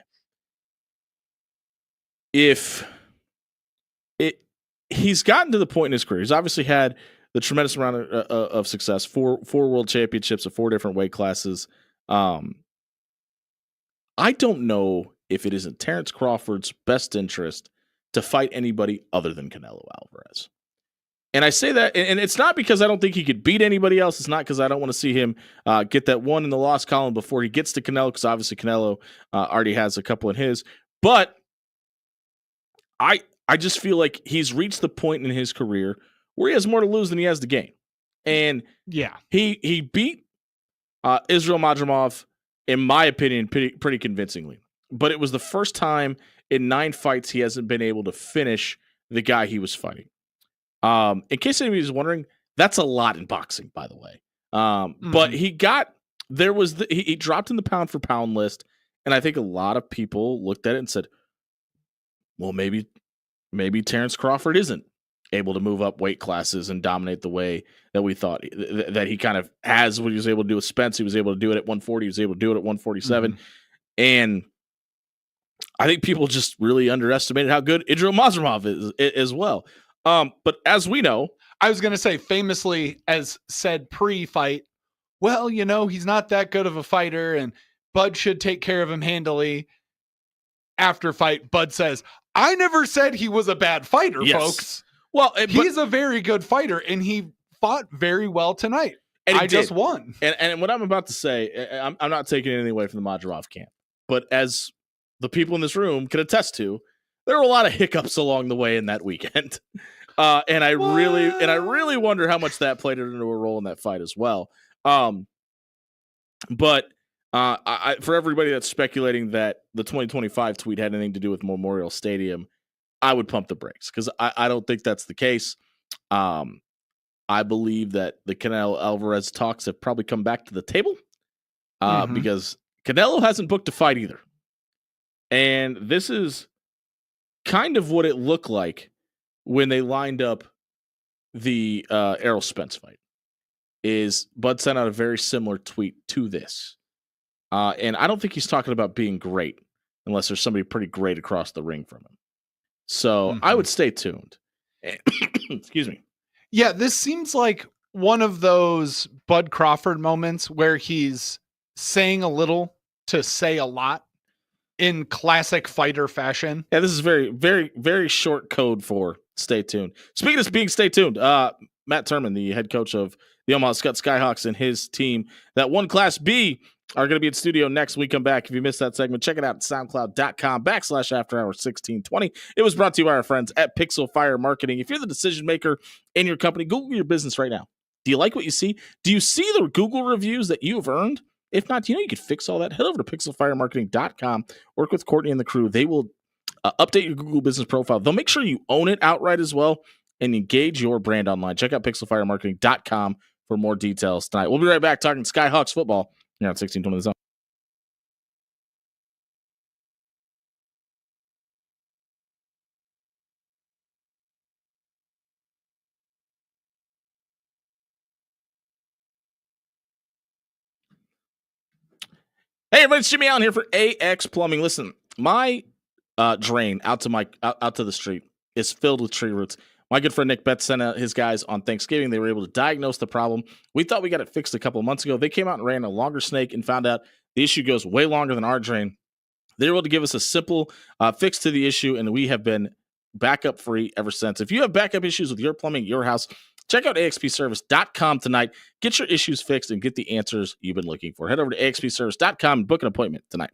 Speaker 2: He's gotten to the point in his career, he's obviously had the tremendous amount of success, four world championships of 4 different weight classes. I don't know if it is in Terrence Crawford's best interest to fight anybody other than Canelo Alvarez. And I say that, and it's not because I don't think he could beat anybody else. It's not because I don't want to see him get that one in the loss column before he gets to Canelo, because obviously Canelo already has a couple in his. But I just feel like he's reached the point in his career where he has more to lose than he has to gain. And
Speaker 3: yeah,
Speaker 2: he beat Israel Madrimov, in my opinion, pretty convincingly. But it was the first time in 9 fights he hasn't been able to finish the guy he was fighting. In case anybody was wondering, that's a lot in boxing, by the way. But he dropped in the pound for pound list, and I think a lot of people looked at it and said, well, maybe Terrence Crawford isn't able to move up weight classes and dominate the way that we thought that he kind of has what he was able to do with Spence. He was able to do it at 140. He was able to do it at 147. And I think people just really underestimated how good Israel Madrimov is as well. But as we know,
Speaker 3: I was going to say, famously, as said pre-fight, well, he's not that good of a fighter, and Bud should take care of him handily. After fight, Bud says, I never said he was a bad fighter, folks.
Speaker 2: Well,
Speaker 3: he's a very good fighter, and he fought very well tonight. And I just won.
Speaker 2: And what I'm about to say, I'm not taking anything away from the Madrimov camp, but as the people in this room can attest to, there were a lot of hiccups along the way in that weekend. And I really wonder how much that played into a role in that fight as well. But for everybody that's speculating that the 2025 tweet had anything to do with Memorial Stadium, I would pump the brakes, because I don't think that's the case. I believe that the Canelo Alvarez talks have probably come back to the table because Canelo hasn't booked a fight either. And this is kind of what it looked like when they lined up the Errol Spence fight. Is Bud sent out a very similar tweet to this. And I don't think he's talking about being great unless there's somebody pretty great across the ring from him. So I would stay tuned. Excuse me.
Speaker 3: Yeah, this seems like one of those Bud Crawford moments where he's saying a little to say a lot. in classic fighter fashion.
Speaker 2: Yeah, this is very, very, very short code for stay tuned. Speaking of being stay tuned, Matt Turman, the head coach of the Omaha Skutt Skyhawks and his team that won Class B are going to be in studio next week. Come back. If you missed that segment, check it out at soundcloud.com/afterhours1620. It was brought to you by our friends at Pixel Fire Marketing. If you're the decision maker in your company, Google your business right now. Do you like what you see? Do you see the Google reviews that you've earned? If not, you could fix all that. Head over to pixelfiremarketing.com. Work with Courtney and the crew. They will update your Google business profile. They'll make sure you own it outright as well and engage your brand online. Check out pixelfiremarketing.com for more details tonight. We'll be right back talking Skyhawks football here on 1620 The Zone. Hey, everybody, it's Jimmy Allen here for AX Plumbing. Listen, my drain out to the street is filled with tree roots. My good friend Nick Betts sent out his guys on Thanksgiving. They were able to diagnose the problem. We thought we got it fixed a couple of months ago. They came out and ran a longer snake and found out the issue goes way longer than our drain. They were able to give us a simple fix to the issue, and we have been backup free ever since. If you have backup issues with your plumbing at your house, check out axpservice.com tonight. Get your issues fixed and get the answers you've been looking for. Head over to axpservice.com and book an appointment tonight.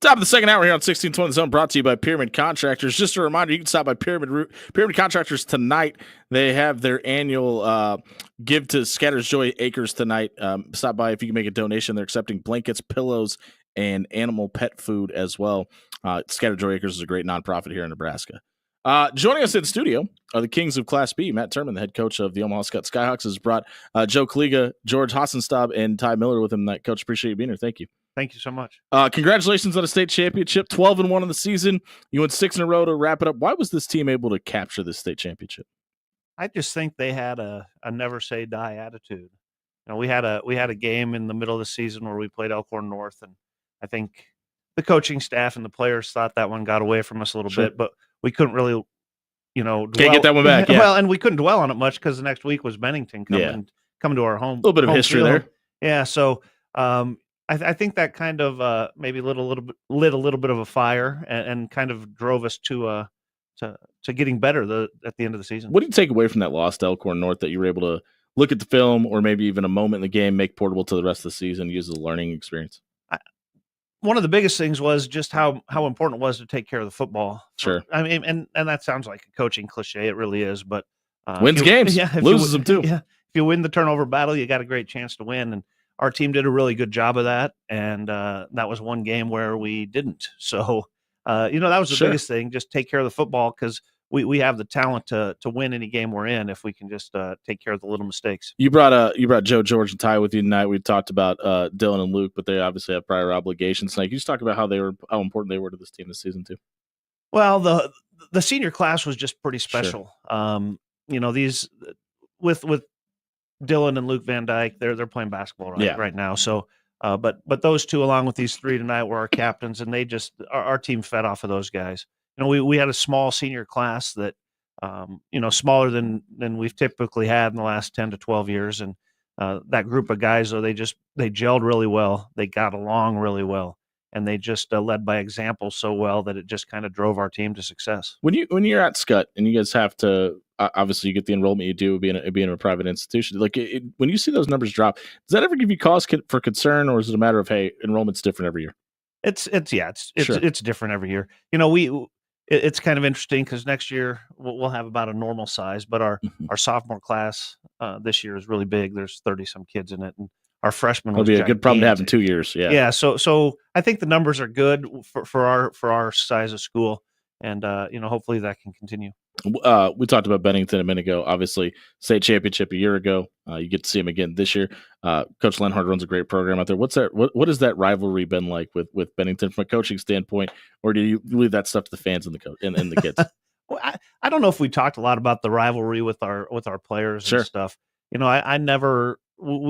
Speaker 2: Top of the second hour here on 1620 The Zone, brought to you by Pyramid Contractors. Just a reminder, you can stop by Pyramid Contractors tonight. They have their annual Give to Scatter's Joy Acres tonight. Stop by if you can make a donation. They're accepting blankets, pillows, and animal pet food as well. Scattered Joy Acres is a great nonprofit here in Nebraska. Joining us in the studio are the Kings of Class B. Matt Turman, the head coach of the Omaha Skutt Skyhawks, has brought Joe Kaliga, George Hassenstab, and Ty Miller with him tonight. Coach, appreciate you being here. Thank you.
Speaker 8: Thank you so much.
Speaker 2: Congratulations on a state championship, 12-1 in the season. You went 6 in a row to wrap it up. Why was this team able to capture this state championship?
Speaker 8: I just think they had a never say die attitude. You know, we had a game in the middle of the season where we played Elkhorn North, and I think the coaching staff and the players thought that one got away from us a little bit, but we couldn't really,
Speaker 2: can't get that one back. Yeah.
Speaker 8: Well, and we couldn't dwell on it much because the next week was Bennington coming to our home.
Speaker 2: A little bit of history
Speaker 8: field.
Speaker 2: there.
Speaker 8: Yeah, so I think that kind of maybe lit a little bit of a fire and kind of drove us to getting better at the end of the season.
Speaker 2: What do you take away from that loss to Elkhorn North that you were able to look at the film or maybe even a moment in the game, make portable to the rest of the season, use as a learning experience?
Speaker 8: One of the biggest things was just how important it was to take care of the football.
Speaker 2: Sure.
Speaker 8: I mean, and that sounds like a coaching cliche. It really is, but
Speaker 2: wins games, loses them too.
Speaker 8: Yeah, if you win the turnover battle, you got a great chance to win. And our team did a really good job of that. And that was one game where we didn't. So, that was the biggest thing. Just take care of the football because we have the talent to win any game we're in if we can just take care of the little mistakes.
Speaker 2: You brought Joe, George, and Ty with you tonight. We talked about Dylan and Luke, but they obviously have prior obligations. Like, you just talk about how important they were to this team this season too.
Speaker 8: Well, the senior class was just pretty special. Sure. These with Dylan and Luke Van Dyke, they're playing basketball right now. So, but those two, along with these three tonight, were our captains, and they just our team fed off of those guys. We had a small senior class that, smaller than we've typically had in the last 10 to 12 years. And that group of guys, though, they gelled really well. They got along really well. And they just led by example so well that it just kind of drove our team to success.
Speaker 2: When you're at Skutt and you guys have to, obviously you get the enrollment you do being a private institution. Like when you see those numbers drop, does that ever give you cause for concern, or is it a matter of, hey, enrollment's different every year?
Speaker 8: It's different every year. It's kind of interesting because next year we'll have about a normal size, but our sophomore class this year is really big. There's 30 some kids in it, and our freshman will
Speaker 2: be a good problem to have in 2 years. Yeah.
Speaker 8: Yeah. So I think the numbers are good for our size of school, and hopefully that can continue.
Speaker 2: We talked about Bennington a minute ago. Obviously, state championship a year ago. You get to see him again this year. Coach Lenhard runs a great program out there. What has that rivalry been like with Bennington from a coaching standpoint, or do you leave that stuff to the fans and the coach and the kids?
Speaker 8: Well, I don't know if we talked a lot about the rivalry with our players and stuff. We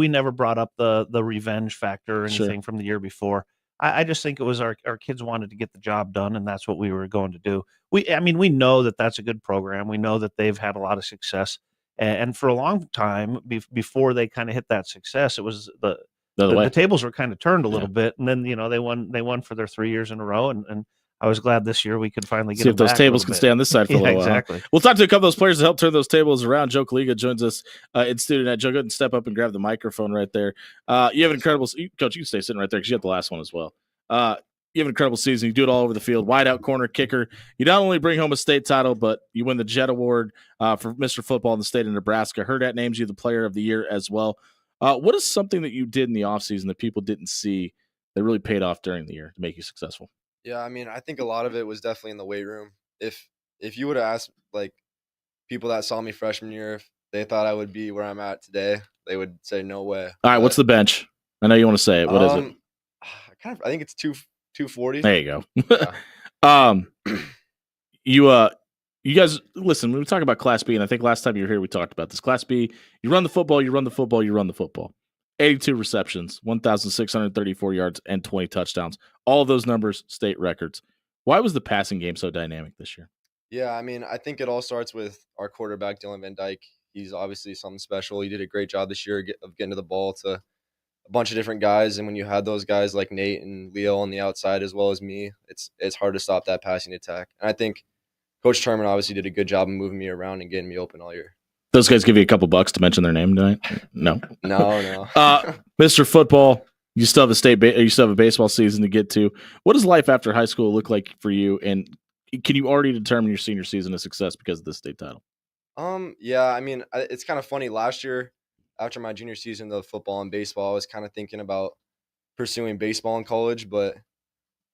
Speaker 8: never brought up the revenge factor or anything from the year before. I just think it was our kids wanted to get the job done, and that's what we were going to do. We know that that's a good program. We know that they've had a lot of success, and for a long time before they kind of hit that success, it was the tables were kind of turned a little bit, and then they won for their 3 years in a row, and I was glad this year we could finally get
Speaker 2: see if those tables can stay on this side for a little while.
Speaker 8: Exactly.
Speaker 2: We'll talk to a couple of those players to help turn those tables around. Joe Kaliga joins us in studio tonight. Joe, go ahead and step up and grab the microphone right there. You have an incredible coach. You can stay sitting right there because you had the last one as well. You have an incredible season. You do it all over the field. Wide out corner kicker. You not only bring home a state title, but you win the Jet Award for Mr. Football in the state of Nebraska. Hurrdat names you the Player of the Year as well. What is something that you did in the offseason that people didn't see that really paid off during the year to make you successful?
Speaker 9: Yeah, I think a lot of it was definitely in the weight room. If you would have asked like people that saw me freshman year if they thought I would be where I'm at today, they would say no way.
Speaker 2: All right, what's the bench? I know you want to say it. What is it?
Speaker 9: I think it's 240.
Speaker 2: There you go. Yeah. You guys listen. When we talk about Class B, and I think last time you were here, we talked about this. Class B, you run the football, you run the football, you run the football. 82 receptions, 1,634 yards, and 20 touchdowns. All of those numbers, state records. Why was the passing game so dynamic this year?
Speaker 9: Yeah, I think it all starts with our quarterback, Dylan Van Dyke. He's obviously something special. He did a great job this year of getting to the ball to a bunch of different guys. And when you had those guys like Nate and Leo on the outside as well as me, it's hard to stop that passing attack. And I think Coach Turman obviously did a good job of moving me around and getting me open all year.
Speaker 2: Those guys give you a couple bucks to mention their name tonight? No.
Speaker 9: No.
Speaker 2: Mr. Football, You still have you still have a baseball season to get to. What does life after high school look like for you? And can you already determine your senior season a success because of the state title?
Speaker 9: Yeah, I mean, it's kind of funny. Last year, after my junior season of football and baseball, I was kind of thinking about pursuing baseball in college, but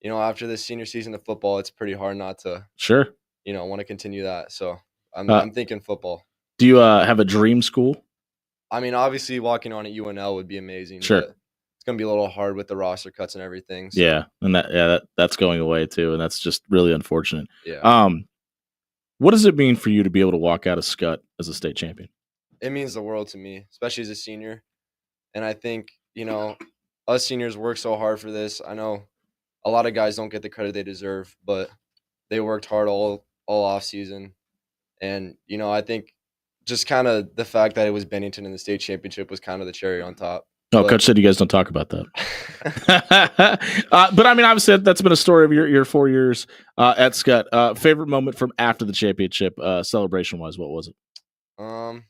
Speaker 9: after this senior season of football, it's pretty hard not to,
Speaker 2: Sure.
Speaker 9: want to continue that. So I'm thinking football.
Speaker 2: Do you have a dream school?
Speaker 9: I mean, obviously, walking on at UNL would be amazing.
Speaker 2: Sure.
Speaker 9: But it's gonna be a little hard with the roster cuts and everything. So,
Speaker 2: Yeah, and that's going away too, and that's just really unfortunate.
Speaker 9: yeah.
Speaker 2: What does it mean for you to be able to walk out of Scott as a state champion?
Speaker 9: It means the world to me, especially as a senior. And I think, us seniors work so hard for this. I know a lot of guys don't get the credit they deserve, but they worked hard all off season. And, I think just kind of the fact that it was Bennington in the state championship was kind of the cherry on top.
Speaker 2: Oh, Coach said you guys don't talk about that. But I mean, obviously, that's been a story of your 4 years at Scott. Favorite moment from after the championship, celebration wise, what was it?
Speaker 9: Probably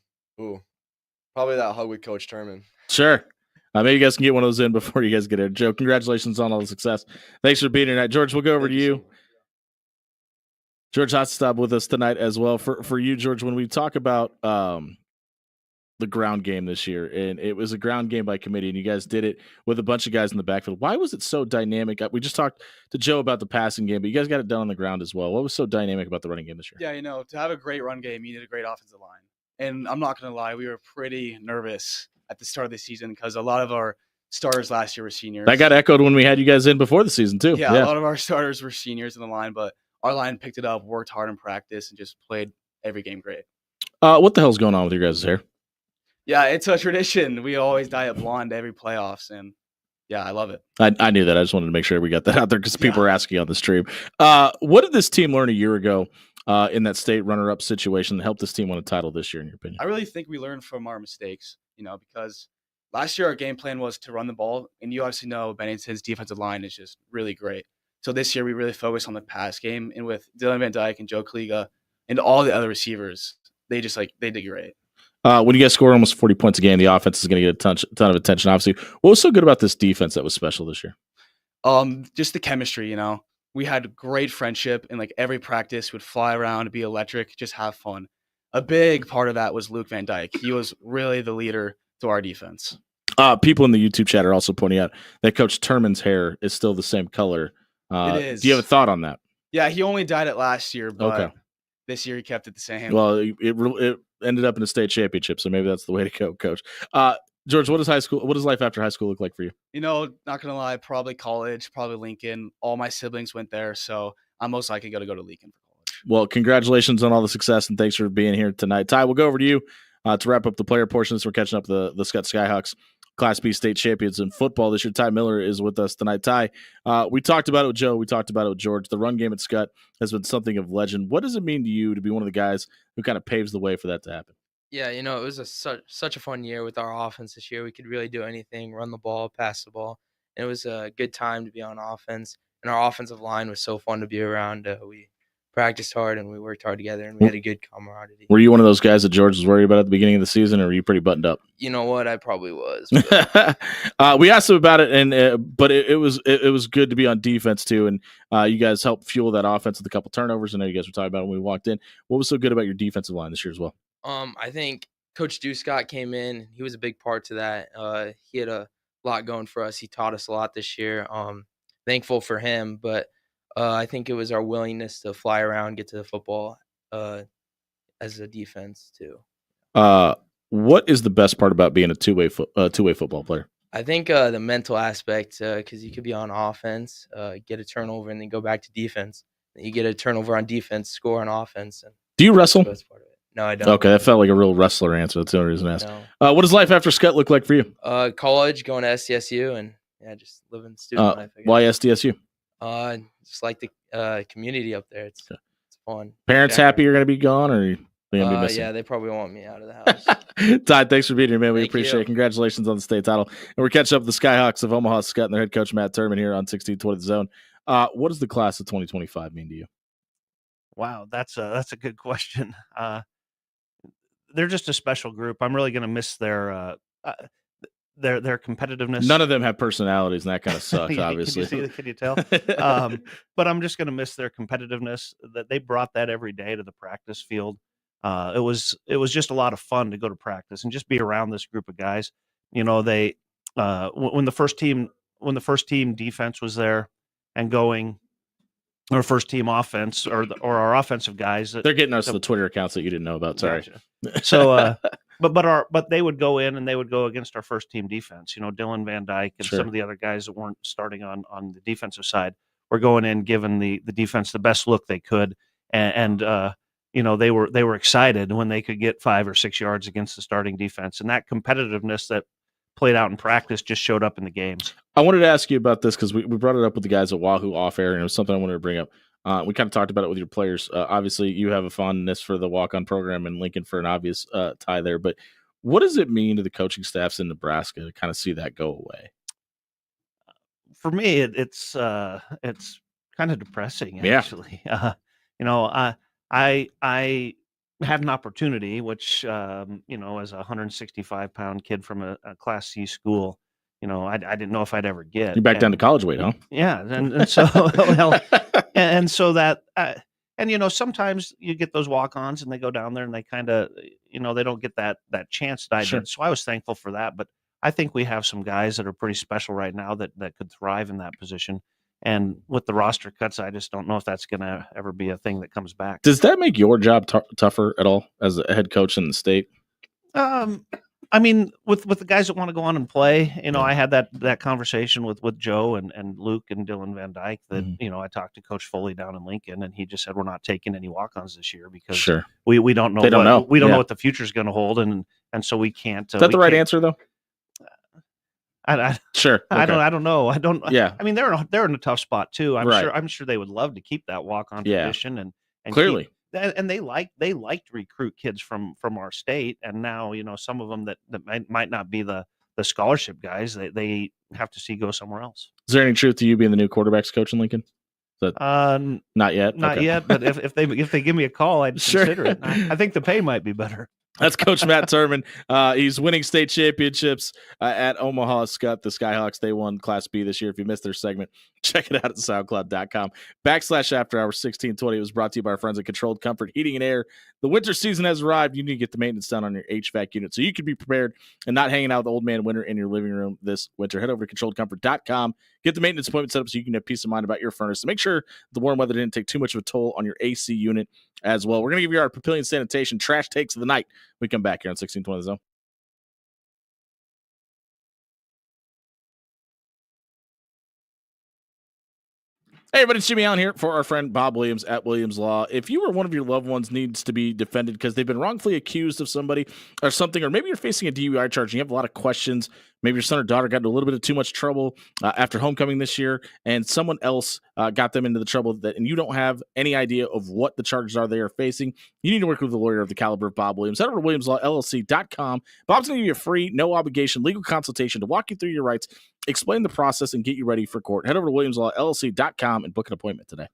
Speaker 9: that hug with Coach Turman.
Speaker 2: Sure. Maybe you guys can get one of those in before you guys get in. Joe, congratulations on all the success. Thanks for being here tonight. George, we'll go over to you. George Hotstop with us tonight as well. For you, George, when we talk about the ground game this year, and it was a ground game by committee, and you guys did it with a bunch of guys in the backfield. Why was it so dynamic? We just talked to Joe about the passing game, but you guys got it done on the ground as well. What was so dynamic about the running game this year?
Speaker 10: Yeah, to have a great run game, you need a great offensive line. And I'm not going to lie, we were pretty nervous at the start of the season because a lot of our starters last year were seniors.
Speaker 2: That got echoed when we had you guys in before the season too.
Speaker 10: Yeah, a lot of our starters were seniors in the line, but our line picked it up, worked hard in practice, and just played every game great.
Speaker 2: What the hell's going on with your guys' hair?
Speaker 10: Yeah, it's a tradition. We always dye it blonde every playoffs, and yeah, I love it.
Speaker 2: I knew that. I just wanted to make sure we got that out there because people are asking on the stream. What did this team learn a year ago in that state runner-up situation that helped this team win a title this year, in your opinion?
Speaker 10: I really think we learned from our mistakes, because last year our game plan was to run the ball, and you obviously know Bennington's defensive line is just really great. So this year we really focused on the pass game, and with Dylan Van Dyke and Joe Kaliga and all the other receivers, they did great.
Speaker 2: When you guys score almost 40 points a game, the offense is going to get a ton of attention, obviously. What was so good about this defense that was special this year?
Speaker 10: Just the chemistry, We had great friendship, and every practice would fly around, be electric, just have fun. A big part of that was Luke Van Dyke. He was really the leader to our defense.
Speaker 2: People in the YouTube chat are also pointing out that Coach Turman's hair is still the same color.
Speaker 10: It is.
Speaker 2: Do you have a thought on that?
Speaker 10: Yeah, he only dyed it last year, but
Speaker 2: Okay.
Speaker 10: this year he kept it the same.
Speaker 2: Well, it ended up in a state championship, so maybe that's the way to go, Coach. George, what does life after high school look like for you?
Speaker 10: Not gonna lie, probably college, probably Lincoln. All my siblings went there, so I'm most likely going to go to Lincoln for college.
Speaker 2: Well, congratulations on all the success, and thanks for being here tonight. Ty, we'll go over to you to wrap up the player portion. So we're catching up the Scott Skyhawks Class B state champions in football this year. Ty Miller is with us tonight. Ty, we talked about it with Joe. We talked about it with George. The run game at Scott has been something of legend. What does it mean to you to be one of the guys who kind of paves the way for that to happen?
Speaker 11: Yeah, it was such a fun year with our offense this year. We could really do anything, run the ball, pass the ball. And it was a good time to be on offense. And our offensive line was so fun to be around. We practiced hard and we worked hard together, and we had a good camaraderie.
Speaker 2: Were you one of those guys that George was worried about at the beginning of the season, or were you pretty buttoned up?
Speaker 11: You know what? I probably was.
Speaker 2: We asked him about it, and but it was good to be on defense too, and you guys helped fuel that offense with a couple turnovers. I know you guys were talking about it when we walked in. What was so good about your defensive line this year as well?
Speaker 11: I think Coach Scott came in. He was a big part to that. He had a lot going for us. He taught us a lot this year. Thankful for him, but I think it was our willingness to fly around, get to the football as a defense too.
Speaker 2: What is the best part about being a two-way football player?
Speaker 11: I think the mental aspect, because you could be on offense, get a turnover, and then go back to defense. Then you get a turnover on defense, score on offense. And
Speaker 2: do you wrestle?
Speaker 11: That's part of it. No, I don't.
Speaker 2: Okay, that felt like a real wrestler answer. That's the only reason I asked.
Speaker 11: No.
Speaker 2: What does life after Scott look like for you?
Speaker 11: College, going to SDSU, and just living student life. I guess.
Speaker 2: Why SDSU?
Speaker 11: Just like the community up there. It's fun.
Speaker 2: Parents happy you're going to be gone, or are they going to be missing?
Speaker 11: Yeah, they probably want me out of the house.
Speaker 2: Todd, thanks for being here, man. We
Speaker 11: Thank
Speaker 2: appreciate
Speaker 11: you.
Speaker 2: it. Congratulations on the state title. And we're catching up with the Skyhawks of Omaha, Scott, and their head coach, Matt Turman, here on 1620 The Zone. What does the class of 2025 mean to you?
Speaker 8: Wow, that's a good question. They're just a special group. I'm really going to miss their competitiveness.
Speaker 2: None of them have personalities, and that kind of sucks. Obviously,
Speaker 8: can you tell? But I'm just going to miss their competitiveness. That they brought that every day to the practice field. It was just a lot of fun to go to practice and just be around this group of guys. You know, they when the first team defense was there and going, or first team offense, or our offensive guys.
Speaker 2: They're getting us the Twitter accounts that you didn't know about. Sorry.
Speaker 8: Gotcha. So, but they would go in and they would go against our first team defense. You know, Dylan Van Dyke and
Speaker 2: Sure.
Speaker 8: some of the other guys that weren't starting on the defensive side were going in, giving the defense the best look they could, and you know, they were excited when they could get 5 or 6 yards against the starting defense, and that competitiveness that played out in practice just showed up in the games.
Speaker 2: I wanted to ask you about this because we brought it up with the guys at Wahoo off air, and it was something I wanted to bring up. We kind of talked about it with your players. Obviously, you have a fondness for the walk-on program in Lincoln for an obvious tie there. But what does it mean to the coaching staffs in Nebraska to kind of see that go away?
Speaker 8: For me, it's kind of depressing,
Speaker 2: Yeah.
Speaker 8: actually. You know, I had an opportunity, which you know, as a 165-pound kid from a Class C school, you know, I didn't know if I'd ever get.
Speaker 2: You're back down to college weight, huh?
Speaker 8: Yeah, and so well, and so that and you know, sometimes you get those walk-ons and they go down there and they kind of, you know, they don't get that chance that I
Speaker 2: Sure.
Speaker 8: did. So I was thankful for that, but I think we have some guys that are pretty special right now that could thrive in that position. And with the roster cuts, I just don't know if that's going to ever be a thing that comes back.
Speaker 2: Does that make your job tougher at all as a head coach in the state?
Speaker 8: I mean, with the guys that want to go on and play, you know,
Speaker 2: Yeah.
Speaker 8: I had that conversation with Joe and Luke and Dylan Van Dyke that, you know, I talked to Coach Foley down in Lincoln, and he just said, we're not taking any walk-ons this year because
Speaker 2: Sure.
Speaker 8: we don't know.
Speaker 2: They don't know.
Speaker 8: We don't
Speaker 2: Yeah.
Speaker 8: know what the future is going to hold. And so we can't.
Speaker 2: Is that the right answer though? Sure.
Speaker 8: I
Speaker 2: Okay.
Speaker 8: don't know. I don't.
Speaker 2: Yeah.
Speaker 8: I mean, they're in a tough spot too.
Speaker 2: Right.
Speaker 8: I'm sure they would love to keep that walk-on
Speaker 2: Yeah.
Speaker 8: tradition and
Speaker 2: Clearly.
Speaker 8: keep, and they like to recruit kids from our state. And now, you know, some of them that might not be the scholarship guys, they have to see go somewhere else.
Speaker 2: Is there any truth to you being the new quarterbacks coach in Lincoln? Is that not yet?
Speaker 8: Not
Speaker 2: Okay.
Speaker 8: yet. But if they give me a call, I'd
Speaker 2: Sure.
Speaker 8: consider it. I think the pay might be better.
Speaker 2: That's Coach Matt Turman. He's winning state championships at Omaha Scott. The Skyhawks, they won Class B this year. If you missed their segment, check it out at soundcloud.com/after-hours1620. It was brought to you by our friends at Controlled Comfort Heating and Air. The winter season has arrived. You need to get the maintenance done on your HVAC unit so you can be prepared and not hanging out with old man winter in your living room this winter. Head over to controlledcomfort.com. Get the maintenance appointment set up so you can have peace of mind about your furnace. Make sure the warm weather didn't take too much of a toll on your AC unit as well. We're going to give you our Papillion Sanitation trash takes of the night. We come back here on 1620 The Zone. Hey, everybody, it's Jimmy Allen here for our friend Bob Williams at Williams Law. If you or one of your loved ones needs to be defended because they've been wrongfully accused of somebody or something, or maybe you're facing a DUI charge and you have a lot of questions, maybe your son or daughter got into a little bit of too much trouble after homecoming this year, and someone else got them into the trouble and you don't have any idea of what the charges are they are facing, you need to work with a lawyer of the caliber of Bob Williams. Head over to WilliamsLawLLC.com. Bob's going to give you a free, no obligation legal consultation to walk you through your rights, explain the process, and get you ready for court. Head over to WilliamsLawLLC.com and book an appointment today.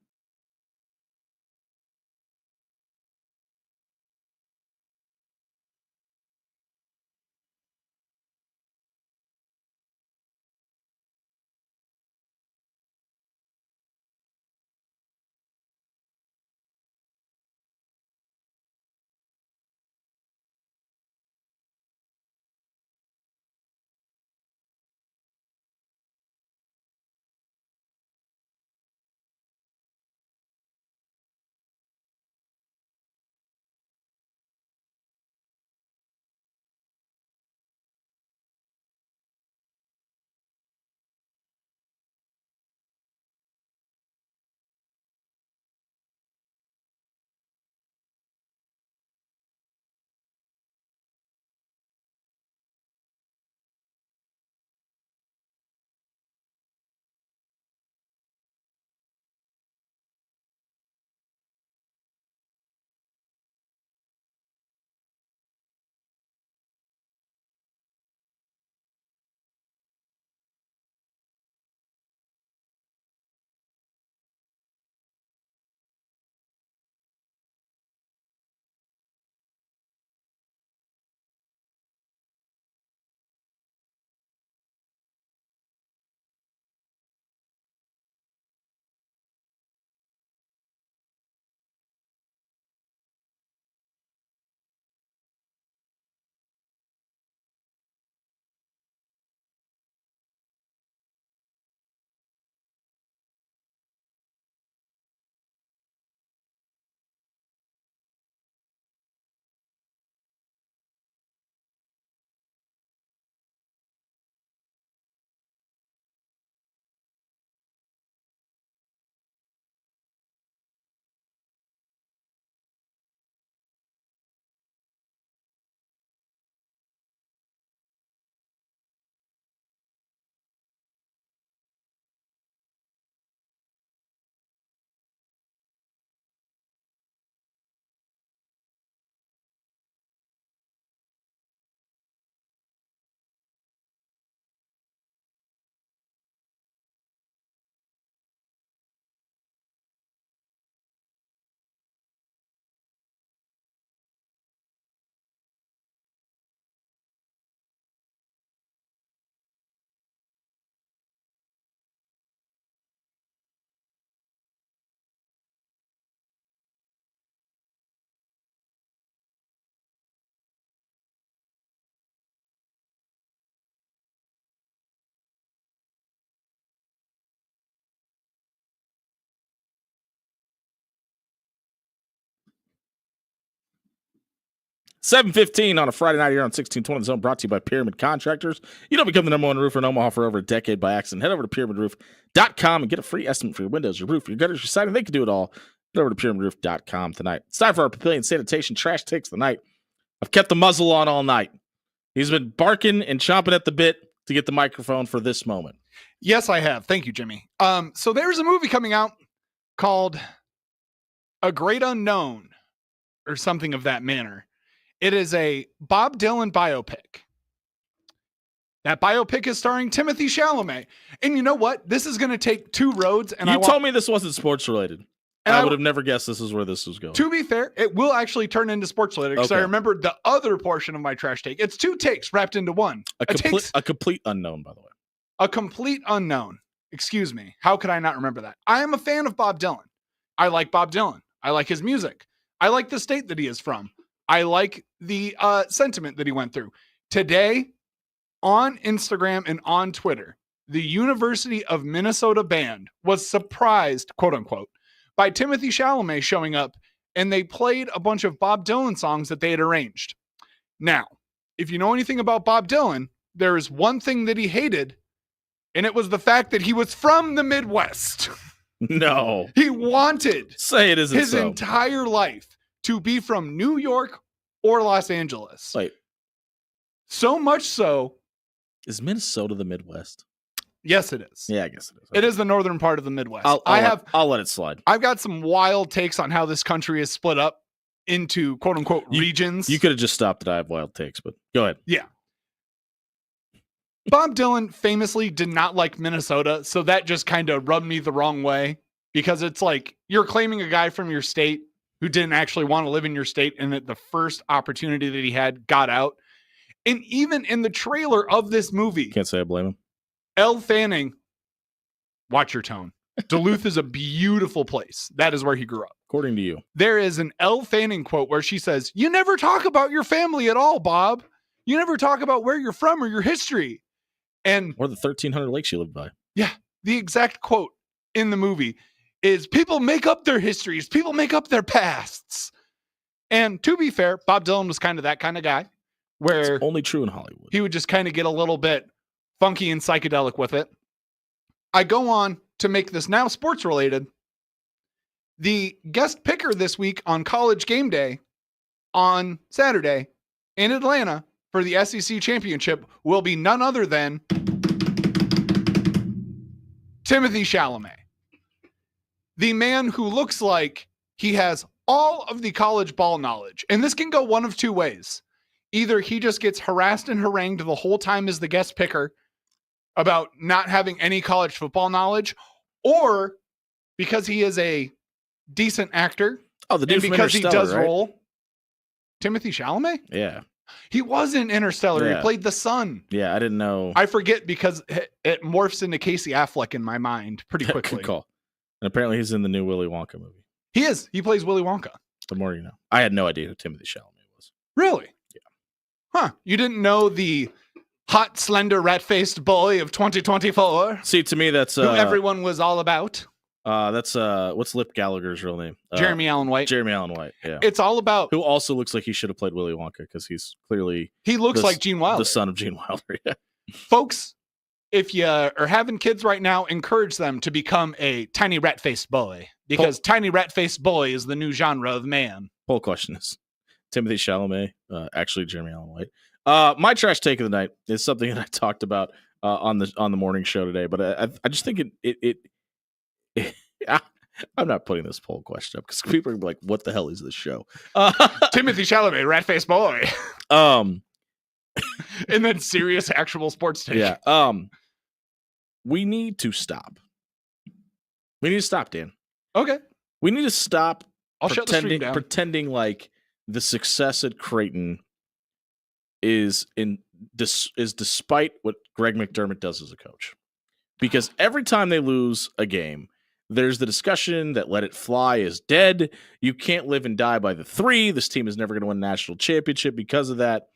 Speaker 2: 7:15 on a Friday night here on 1620 The Zone, brought to you by Pyramid Contractors. You don't become the number one roofer in Omaha for over a decade by accident. Head over to pyramidroof.com and get a free estimate for your windows, your roof, your gutters, your siding. They can do it all. Head over to pyramidroof.com tonight. It's time for our Papillion Sanitation Trash Takes of the night. I've kept the muzzle on all night. He's been barking and chomping at the bit to get the microphone for this moment.
Speaker 3: Yes, I have. Thank you, Jimmy. So there's a movie coming out called A Great Unknown or something of that manner. It is a Bob Dylan biopic. That biopic is starring Timothy Chalamet. And you know what? This is going to take two roads. And
Speaker 2: you told me this wasn't sports related. And I would have never guessed this is where this was going.
Speaker 3: To be fair, it will actually turn into sports related because I remembered the other portion of my trash take. It's two takes wrapped into one.
Speaker 2: A complete unknown, by the way.
Speaker 3: A complete unknown. Excuse me. How could I not remember that? I am a fan of Bob Dylan. I like Bob Dylan. I like his music. I like the state that he is from. I like the sentiment that he went through. Today, on Instagram and on Twitter, the University of Minnesota band was surprised, quote unquote, by Timothy Chalamet showing up, and they played a bunch of Bob Dylan songs that they had arranged. Now, if you know anything about Bob Dylan, there is one thing that he hated, and it was the fact that he was from the Midwest.
Speaker 2: No.
Speaker 3: He wanted
Speaker 2: Say it isn't
Speaker 3: his
Speaker 2: so.
Speaker 3: entire life to be from New York or Los Angeles.
Speaker 2: Wait.
Speaker 3: So much so.
Speaker 2: Is Minnesota the Midwest?
Speaker 3: Yes, it is.
Speaker 2: Yeah, I guess it is.
Speaker 3: It is the northern part of the Midwest.
Speaker 2: I'll let it slide.
Speaker 3: I've got some wild takes on how this country is split up into quote unquote regions.
Speaker 2: You could have just stopped at I have wild takes, but go ahead.
Speaker 3: Yeah. Bob Dylan famously did not like Minnesota, so that just kind of rubbed me the wrong way because it's like you're claiming a guy from your state who didn't actually want to live in your state, and at the first opportunity that he had, got out. And even in the trailer of this movie,
Speaker 2: Can't say I blame him.
Speaker 3: Elle Fanning, watch your tone. Duluth is a beautiful place. That is where he grew up.
Speaker 2: According to you.
Speaker 3: There is an Elle Fanning quote where she says, "You never talk about your family at all, Bob. You never talk about where you're from or your history." And
Speaker 2: or the 1,300 lakes you lived by.
Speaker 3: Yeah, the exact quote in the movie is, "People make up their histories. People make up their pasts." And to be fair, Bob Dylan was kind of that kind of guy where
Speaker 2: it's only true in Hollywood.
Speaker 3: He would just kind of get a little bit funky and psychedelic with it. I go on to make this now sports related. The guest picker this week on College Game Day on Saturday in Atlanta for the SEC championship will be none other than Timothy Chalamet. The man who looks like he has all of the college ball knowledge. And this can go one of two ways. Either he just gets harassed and harangued the whole time as the guest picker about not having any college football knowledge, or because he is a decent actor.
Speaker 2: Oh, the dude
Speaker 3: and because he does
Speaker 2: right?
Speaker 3: role. Timothy Chalamet?
Speaker 2: Yeah.
Speaker 3: He was in Interstellar.
Speaker 2: Yeah.
Speaker 3: He played the son.
Speaker 2: Yeah, I didn't know.
Speaker 3: I forget because it morphs into Casey Affleck in my mind pretty quickly.
Speaker 2: Good call. And apparently he's in the new Willy Wonka movie.
Speaker 3: He is. He plays Willy Wonka.
Speaker 2: The more you know. I had no idea who Timothy Chalamet was.
Speaker 3: Really?
Speaker 2: Yeah.
Speaker 3: Huh. You didn't know the hot, slender, rat-faced boy of 2024?
Speaker 2: See, to me, that's...
Speaker 3: who everyone was all about?
Speaker 2: That's what's Lip Gallagher's real name?
Speaker 3: Jeremy Allen White.
Speaker 2: Jeremy Allen White, yeah.
Speaker 3: It's all about...
Speaker 2: Who also looks like he should have played Willy Wonka because he's clearly...
Speaker 3: He looks like Gene Wilder.
Speaker 2: The son of Gene Wilder, yeah.
Speaker 3: Folks, if you are having kids right now, encourage them to become a tiny rat-faced boy. Because tiny rat-faced boy is the new genre of man.
Speaker 2: Whole question is, Timothy Chalamet, actually Jeremy Allen White. My trash take of the night is something that I talked about on the morning show today, but I just think I'm not putting this poll question up because people are like, "What the hell is this show?"
Speaker 3: Timothy Chalamet, rat-faced boy. And then serious, actual sports take.
Speaker 2: Yeah. We need to stop. We need to stop, Dan.
Speaker 3: Okay.
Speaker 2: We need to stop.
Speaker 3: I'll shut the stream down.
Speaker 2: Pretending like the success at Creighton is despite what Greg McDermott does as a coach. Because every time they lose a game, there's the discussion that let it fly is dead. You can't live and die by the three. This team is never going to win a national championship because of that.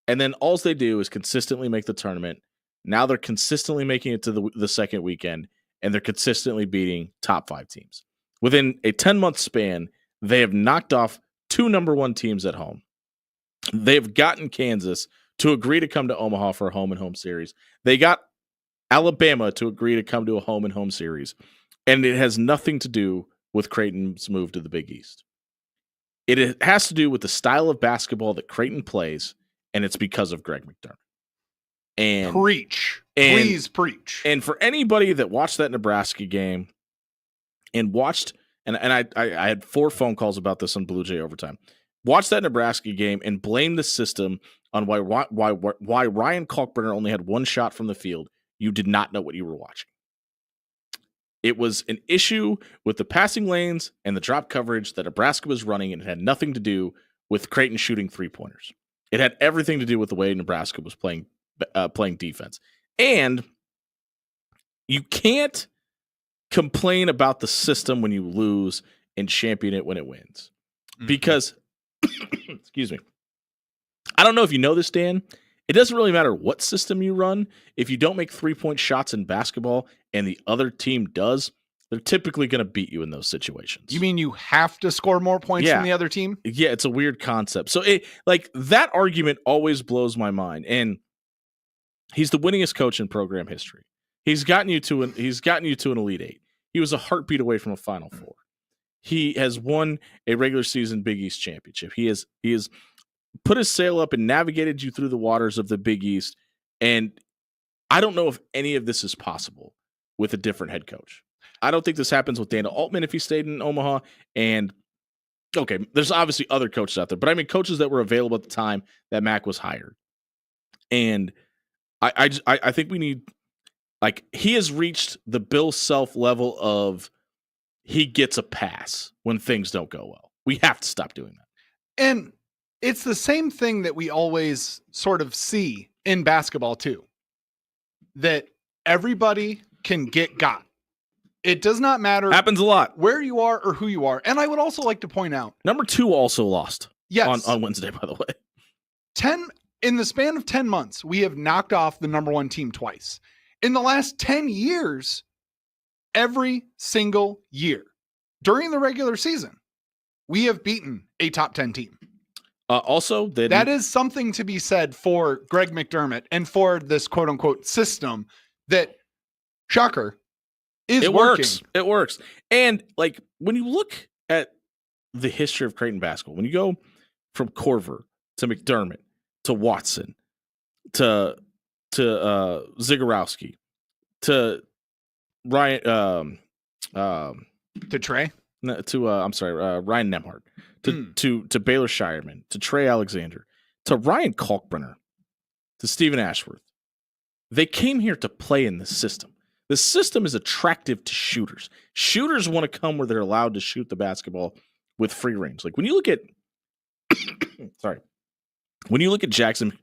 Speaker 2: And then all they do is consistently make the tournament. Now they're consistently making it to the second weekend, and they're consistently beating top 5 teams. Within a 10-month span, they have knocked off 2 number 1 teams at home. They've gotten Kansas to agree to come to Omaha for a home-and-home series. They got Alabama to agree to come to a home-and-home series. And it has nothing to do with Creighton's move to the Big East. It has to do with the style of basketball that Creighton plays, and it's because of Greg McDermott. And
Speaker 3: Please preach.
Speaker 2: And for anybody that watched that Nebraska game and watched, and I had 4 phone calls about this on Blue Jay Overtime. Watch that Nebraska game and blame the system on why Ryan Kalkbrenner only had 1 shot from the field. You did not know what you were watching. It was an issue with the passing lanes and the drop coverage that Nebraska was running, and it had nothing to do with Creighton shooting 3-pointers. It had everything to do with the way Nebraska was playing defense. And you can't complain about the system when you lose and champion it when it wins. Because, excuse me, I don't know if you know this, Dan. It doesn't really matter what system you run. If you don't make 3-point shots in basketball and the other team does, they're typically going to beat you in those situations.
Speaker 3: You mean you have to score more points than the other team?
Speaker 2: Yeah, it's a weird concept. So that argument always blows my mind. And he's the winningest coach in program history. He's gotten you to an Elite Eight. He was a heartbeat away from a Final Four. He has won a regular season Big East championship. He has put his sail up and navigated you through the waters of the Big East. And I don't know if any of this is possible with a different head coach. I don't think this happens with Dana Altman if he stayed in Omaha. And okay, there's obviously other coaches out there, but I mean coaches that were available at the time that Mac was hired. And I think we need, like, he has reached the Bill Self level of he gets a pass when things don't go well. We have to stop doing that.
Speaker 3: And it's the same thing that we always sort of see in basketball too, that everybody can get got. It does not matter.
Speaker 2: Happens a lot.
Speaker 3: Where you are or who you are. And I would also like to point out.
Speaker 2: Number 2 also lost.
Speaker 3: Yes.
Speaker 2: On Wednesday, by the way.
Speaker 3: In the span of 10 months, we have knocked off the number 1 team twice. In the last 10 years, every single year during the regular season, we have beaten a top 10 team.
Speaker 2: Also,
Speaker 3: that is something to be said for Greg McDermott and for this quote unquote system that, shocker, is working.
Speaker 2: It works. And like when you look at the history of Creighton basketball, when you go from Korver to McDermott to Watson to Zagorowski to Ryan
Speaker 3: to Trey
Speaker 2: to Ryan Nembhard to Baylor Shireman to Trey Alexander to Ryan Kalkbrenner to Stephen Ashworth. They came here to play in the system. The system is attractive to shooters. Shooters want to come where they're allowed to shoot the basketball with free range. Like when you look at when you look at Jackson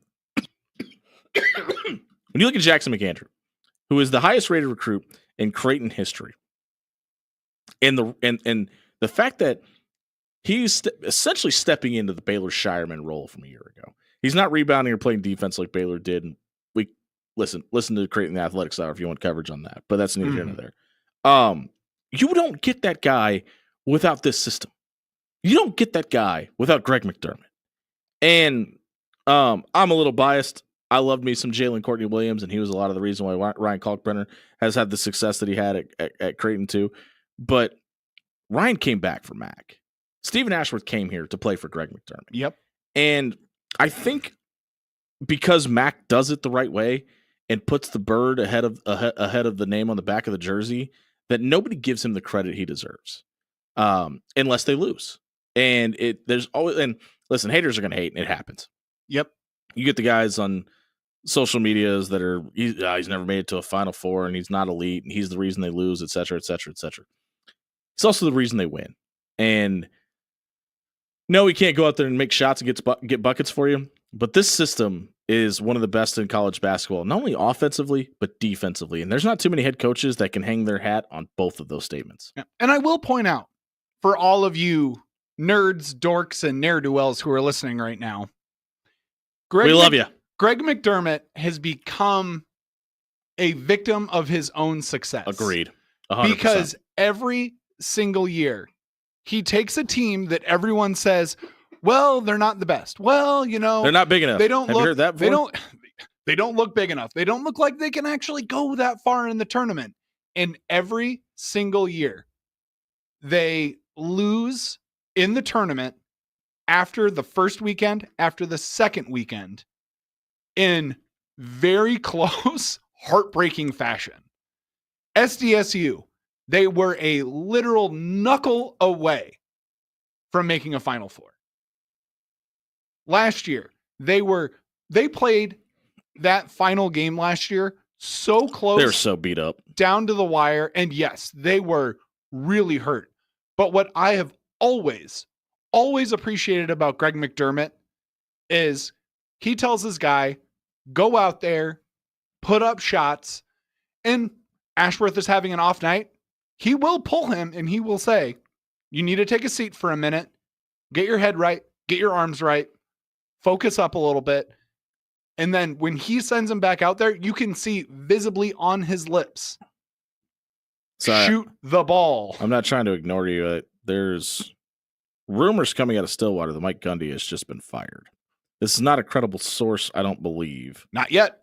Speaker 2: McAndrew, who is the highest rated recruit in Creighton history. And the fact that he's essentially stepping into the Baylor Shireman role from a year ago. He's not rebounding or playing defense like Baylor did. And we listen to Creighton the Athletics Hour if you want coverage on that, but that's neither here nor there. You don't get that guy without this system. You don't get that guy without Greg McDermott. And I'm a little biased. I loved me some Jalen Courtney Williams, and he was a lot of the reason why Ryan Kalkbrenner has had the success that he had at Creighton too. But Ryan came back for Mac. Stephen Ashworth came here to play for Greg McDermott.
Speaker 3: Yep.
Speaker 2: And I think because Mac does it the right way and puts the bird ahead of the name on the back of the jersey, that nobody gives him the credit he deserves, unless they lose. And there's always, and listen, haters are going to hate, and it happens.
Speaker 3: Yep.
Speaker 2: You get the guys on social medias that are he's never made it to a Final Four, and he's not elite, and he's the reason they lose, et cetera, et cetera, et cetera. It's also the reason they win. And no, he can't go out there and make shots and get buckets for you. But this system is one of the best in college basketball, not only offensively, but defensively. And there's not too many head coaches that can hang their hat on both of those statements.
Speaker 3: Yeah. And I will point out, for all of you nerds, dorks, and ne'er-do-wells who are listening right now,
Speaker 2: we love you.
Speaker 3: Greg McDermott has become a victim of his own success.
Speaker 2: Agreed. 100%.
Speaker 3: Because every single year, he takes a team that everyone says, well, they're not the best. Well,
Speaker 2: They're not big enough.
Speaker 3: They don't
Speaker 2: Have
Speaker 3: look.
Speaker 2: you heard that
Speaker 3: They
Speaker 2: before?
Speaker 3: They don't look big enough. They don't look like they can actually go that far in the tournament. And every single year, they lose in the tournament after the first weekend, after the second weekend, in very close, heartbreaking fashion. SDSU, they were a literal knuckle away from making a Final Four. Last year, they played that final game last year so close.
Speaker 2: They were so beat up.
Speaker 3: Down to the wire. And yes, they were really hurt. But what I have always appreciated about Greg McDermott is he tells his guy, go out there, put up shots, and Ashworth is having an off night. He will pull him and he will say, you need to take a seat for a minute, get your head right, get your arms right, focus up a little bit. And then when he sends him back out there, you can see visibly on his lips, shoot the ball.
Speaker 2: I'm not trying to ignore you. There's rumors coming out of Stillwater that Mike Gundy has just been fired. This is not a credible source, I don't believe.
Speaker 3: Not yet.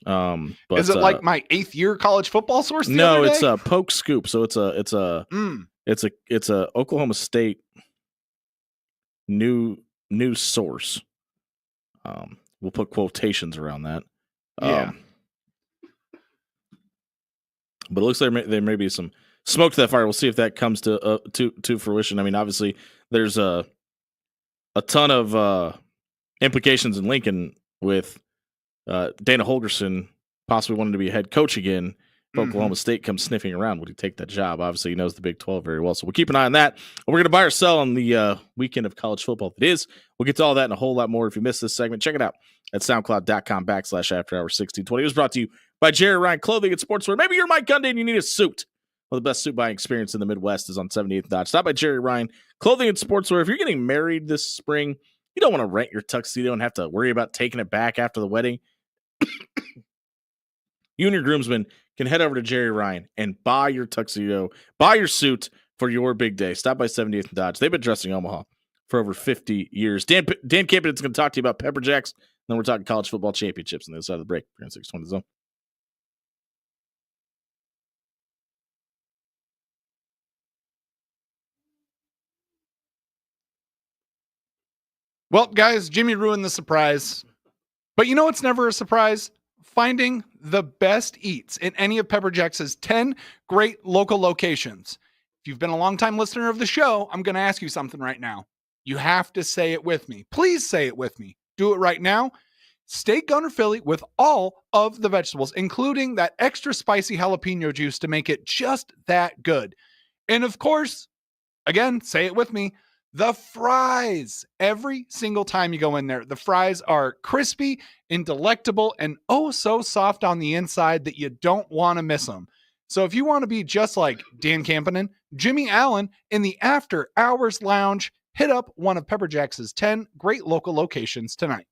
Speaker 2: But
Speaker 3: is it like my 8th year college football source?
Speaker 2: No, it's a Poke Scoop. So it's a Oklahoma State news source. We'll put quotations around that.
Speaker 3: Yeah.
Speaker 2: But it looks like there may be some smoke to that fire. We'll see if that comes to fruition. I mean, obviously, there's a ton of implications in Lincoln with Dana Holgerson possibly wanting to be a head coach again. If Oklahoma State comes sniffing around, would he take that job? Obviously, he knows the Big 12 very well. So we'll keep an eye on that. We're going to buy or sell on the weekend of college football. If it is, we'll get to all that and a whole lot more. If you missed this segment, check it out at soundcloud.com/afterhour1620. It was brought to you by Jerry Ryan Clothing and Sportswear. Maybe you're Mike Gundy and you need a suit. Well, the best suit buying experience in the Midwest is on 78th and Dodge. Stop by Jerry Ryan Clothing and Sportswear. If you're getting married this spring, you don't want to rent your tuxedo and have to worry about taking it back after the wedding. You and your groomsmen can head over to Jerry Ryan and buy your tuxedo, buy your suit for your big day. Stop by 70th and Dodge. They've been dressing Omaha for over 50 years. Dan Campen is going to talk to you about Pepper Jacks. Then we're talking college football championships on the other side of the break. We're in 620 Zone.
Speaker 3: Well, guys, Jimmy ruined the surprise. But you know what's never a surprise? Finding the best eats in any of Pepper Jack's 10 great local locations. If you've been a longtime listener of the show, I'm going to ask you something right now. You have to say it with me. Please say it with me. Do it right now. Steak Gunner Philly with all of the vegetables, including that extra spicy jalapeno juice to make it just that good. And of course, again, say it with me, the fries. Every single time you go in there, the fries are crispy and delectable and oh so soft on the inside that you don't want to miss them. So if you want to be just like Dan Campanen, Jimmy Allen in the After Hours Lounge, hit up one of Pepper Jack's 10 great local locations tonight.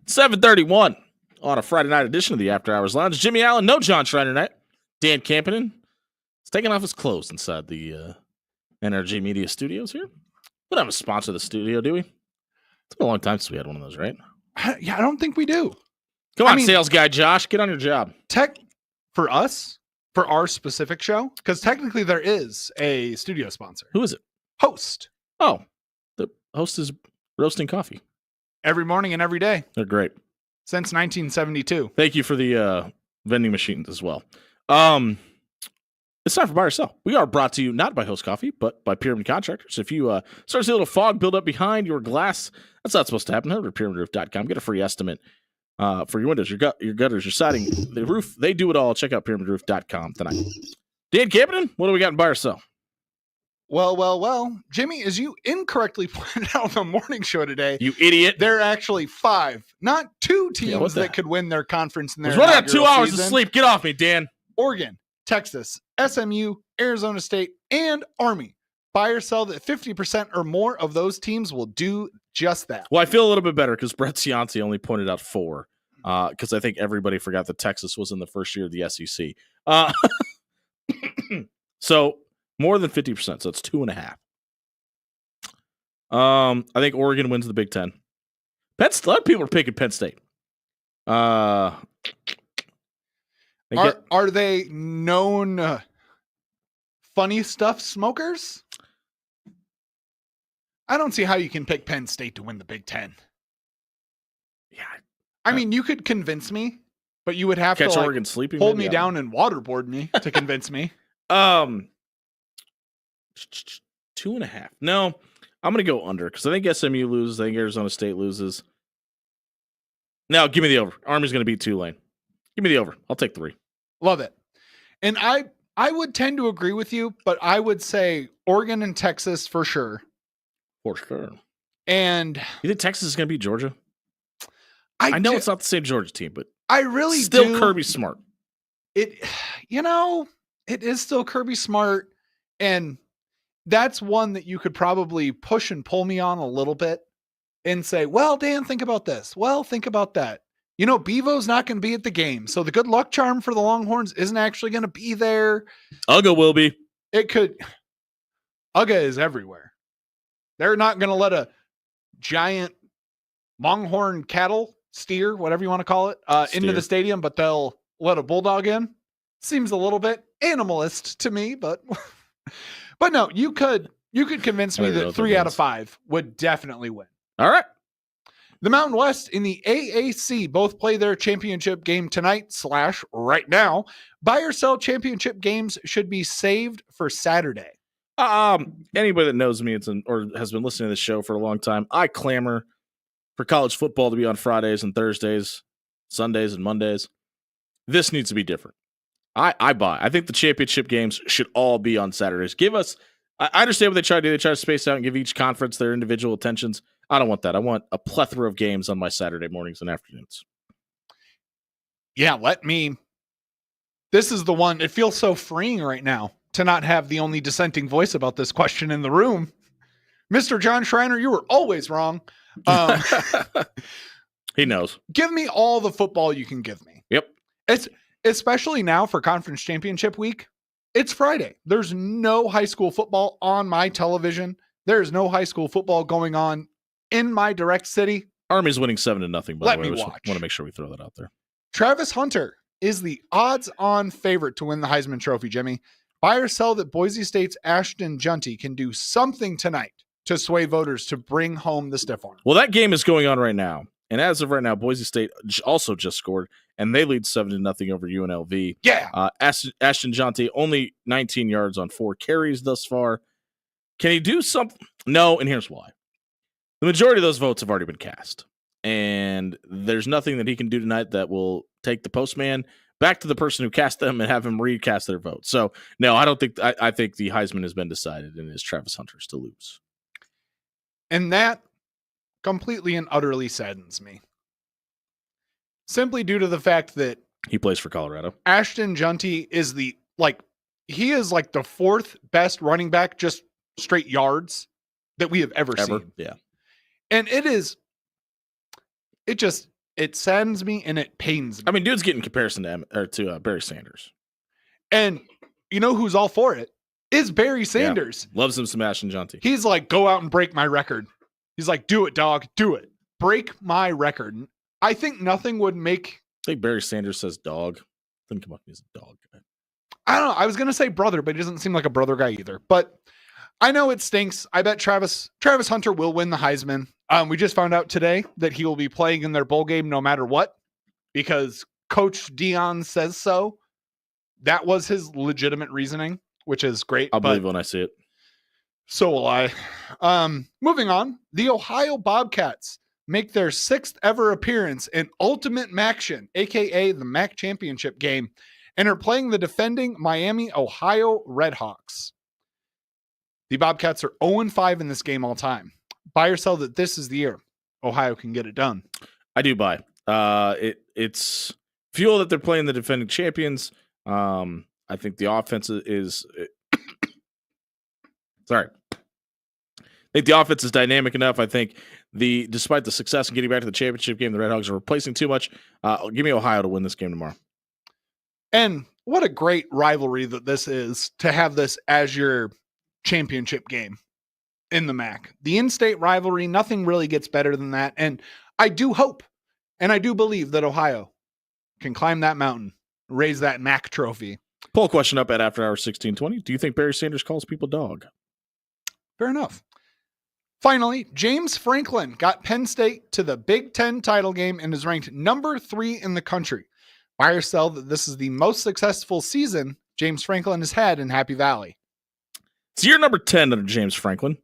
Speaker 2: 7:31 on a Friday night edition of the After Hours Lounge. Jimmy Allen, no John Schreiner tonight. Dan Campinen is taking off his clothes inside the NRG Media Studios here. We don't have a sponsor of the studio, do we? It's been a long time since we had one of those, right?
Speaker 3: Yeah, I don't think we do.
Speaker 2: Come on, sales guy Josh, get on your job.
Speaker 3: Tech for us, for our specific show, because technically there is a studio sponsor.
Speaker 2: Who is it?
Speaker 3: Host.
Speaker 2: Oh, the host is Roasting Coffee.
Speaker 3: Every morning and every day.
Speaker 2: They're great.
Speaker 3: Since 1972.
Speaker 2: Thank you for the vending machines as well. It's time for Buy or Sell. We are brought to you not by Host Coffee, but by Pyramid Contractors. If you start to see a little fog build up behind your glass, that's not supposed to happen. Head over to pyramidroof.com. Get a free estimate for your windows, your gutters, your siding, the roof. They do it all. Check out pyramidroof.com tonight. Dan Campinen, what do we got in Buy or Sell?
Speaker 3: Well. Jimmy, as you incorrectly pointed out on the morning show today,
Speaker 2: you idiot,
Speaker 3: there are actually 5, not 2 teams that could win their conference in their
Speaker 2: We're running 2 hours of sleep. Get off me, Dan.
Speaker 3: Oregon, Texas, SMU, Arizona State, and Army. Buy or sell that 50% or more of those teams will do just that.
Speaker 2: Well, I feel a little bit better because Brett Cianci only pointed out 4 because I think everybody forgot that Texas was in the first year of the SEC. So more than 50%, so it's 2.5. I think Oregon wins the Big Ten. A lot of people are picking Penn State.
Speaker 3: Are they known funny stuff smokers? I don't see how you can pick Penn State to win the Big Ten.
Speaker 2: Yeah,
Speaker 3: I mean, you could convince me, but you would have
Speaker 2: catch
Speaker 3: to
Speaker 2: Oregon sleeping,
Speaker 3: hold me down and waterboard me to convince me.
Speaker 2: 2.5. No, I'm gonna go under because I think SMU loses. I think Arizona State loses. Now, give me the over. Army's gonna beat Tulane. Give me the over. I'll take 3.
Speaker 3: Love it. And I would tend to agree with you, but I would say Oregon and Texas for sure.
Speaker 2: For sure.
Speaker 3: And
Speaker 2: you think Texas is gonna beat Georgia? I know it's not the same Georgia team, but
Speaker 3: I really
Speaker 2: still Kirby Smart.
Speaker 3: It is still Kirby Smart, and that's one that you could probably push and pull me on a little bit and say, well, Dan, think about this. Well, think about that. Bevo's not going to be at the game. So the good luck charm for the Longhorns isn't actually going to be there.
Speaker 2: Uga will be.
Speaker 3: Uga is everywhere. They're not going to let a giant Longhorn cattle, steer, whatever you want to call it, into the stadium, but they'll let a bulldog in. Seems a little bit animalist to me, but no, you could convince me that 3 out of 5 would definitely win.
Speaker 2: All right.
Speaker 3: The Mountain West in the AAC both play their championship game tonight / right now. Buy or sell championship games should be saved for Saturday.
Speaker 2: Anybody that knows me or has been listening to this show for a long time, I clamor for college football to be on Fridays and Thursdays, Sundays and Mondays. This needs to be different. I buy. I think the championship games should all be on Saturdays. I understand what they try to do. They try to space out and give each conference their individual attentions. I don't want that. I want a plethora of games on my Saturday mornings and afternoons.
Speaker 3: Yeah, this is the one. It feels so freeing right now to not have the only dissenting voice about this question in the room. Mr. John Schreiner, you were always wrong.
Speaker 2: He knows.
Speaker 3: Give me all the football you can give me.
Speaker 2: Yep.
Speaker 3: It's especially now for conference championship week. It's Friday. There's no high school football on my television. There's no high school football going on in my direct city.
Speaker 2: Army's winning 7-0. By
Speaker 3: Let
Speaker 2: the way,
Speaker 3: me
Speaker 2: I
Speaker 3: watch.
Speaker 2: want to make sure we throw that out there.
Speaker 3: Travis Hunter is the odds-on favorite to win the Heisman Trophy, Jimmy. Buy or sell that Boise State's Ashton Junty can do something tonight to sway voters to bring home the stiff arm.
Speaker 2: Well, that game is going on right now. And as of right now, Boise State also just scored, and they lead 7-0 over UNLV.
Speaker 3: Yeah.
Speaker 2: Ashton Junty, only 19 yards on 4 carries thus far. Can he do something? No, and here's why. The majority of those votes have already been cast. And there's nothing that he can do tonight that will take the postman back to the person who cast them and have him recast their vote. So, no, I don't think – I think the Heisman has been decided, and it's Travis Hunter's to lose.
Speaker 3: And that completely and utterly saddens me. Simply due to the fact that
Speaker 2: he plays for Colorado.
Speaker 3: Ashton Junty is he is like the 4th best running back, just straight yards, that we have ever seen.
Speaker 2: Yeah.
Speaker 3: And it It saddens me and it pains me.
Speaker 2: I mean, dude's getting comparison to Barry Sanders.
Speaker 3: And you know who's all for it? Is Barry Sanders.
Speaker 2: Yeah. Loves him some Ashton Jonty.
Speaker 3: He's like, go out and break my record. He's like, do it, dog. Do it. Break my record. I think nothing would make.
Speaker 2: I think Barry Sanders says dog. Doesn't come up as a dog guy.
Speaker 3: I don't know. I was going to say brother, but he doesn't seem like a brother guy either. But I know it stinks. I bet Travis Hunter will win the Heisman. We just found out today that he will be playing in their bowl game no matter what, because Coach Dion says so. That was his legitimate reasoning, which is great.
Speaker 2: I'll believe when I see it.
Speaker 3: So will I. Moving on, the Ohio Bobcats make their 6th ever appearance in Ultimate Maction, aka the MAC Championship game, and are playing the defending Miami, Ohio Redhawks. The Bobcats are 0-5 in this game all time. Buy or sell that this is the year Ohio can get it done.
Speaker 2: I do buy. It's fuel that they're playing the defending champions. I think the offense is sorry. I think the offense is dynamic enough. I think despite the success in getting back to the championship game, the Redhawks are replacing too much. Give me Ohio to win this game tomorrow.
Speaker 3: And what a great rivalry that this is, to have this as your championship game in the MAC. The in-state rivalry, nothing really gets better than that. And I do hope, and I do believe that Ohio can climb that mountain, raise that MAC trophy.
Speaker 2: Poll question up at After Hour 1620. Do you think Barry Sanders calls people dog?
Speaker 3: Fair enough. Finally, James Franklin got Penn State to the Big Ten title game and is ranked number 3 in the country. Buy or sell that this is the most successful season James Franklin has had in Happy Valley.
Speaker 2: It's year number 10 under James Franklin.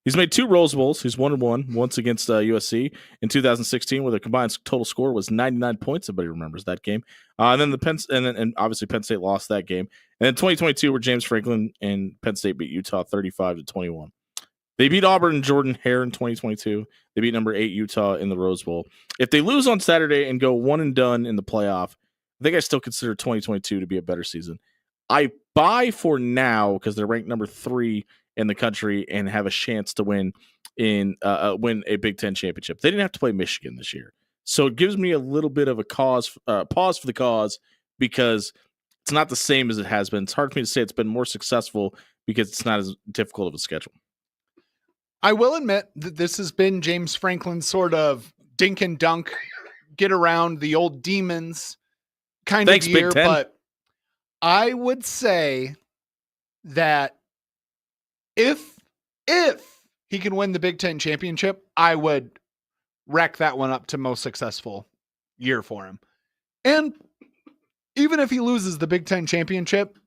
Speaker 2: He's made 2 Rose Bowls. He's 1-1, once against USC in 2016, where the combined total score was 99 points. Everybody remembers that game. And then obviously Penn State lost that game. And then 2022, where James Franklin and Penn State beat Utah 35-21. They beat Auburn and Jordan Hare in 2022. They beat number 8 Utah in the Rose Bowl. If they lose on Saturday and go 1 and done in the playoff, I think I still consider 2022 to be a better season. I buy for now because they're ranked number 3 in the country and have a chance to win win a Big Ten championship. They didn't have to play Michigan this year, so it gives me a little bit of a pause for the cause, because it's not the same as it has been. It's hard for me to say it's been more successful because it's not as difficult of a schedule.
Speaker 3: I will admit that this has been James Franklin's sort of dink and dunk, get around the old demons kind of year, but I would say that if he can win the Big Ten championship, I would rack that one up to most successful year for him. And even if he loses the Big Ten championship,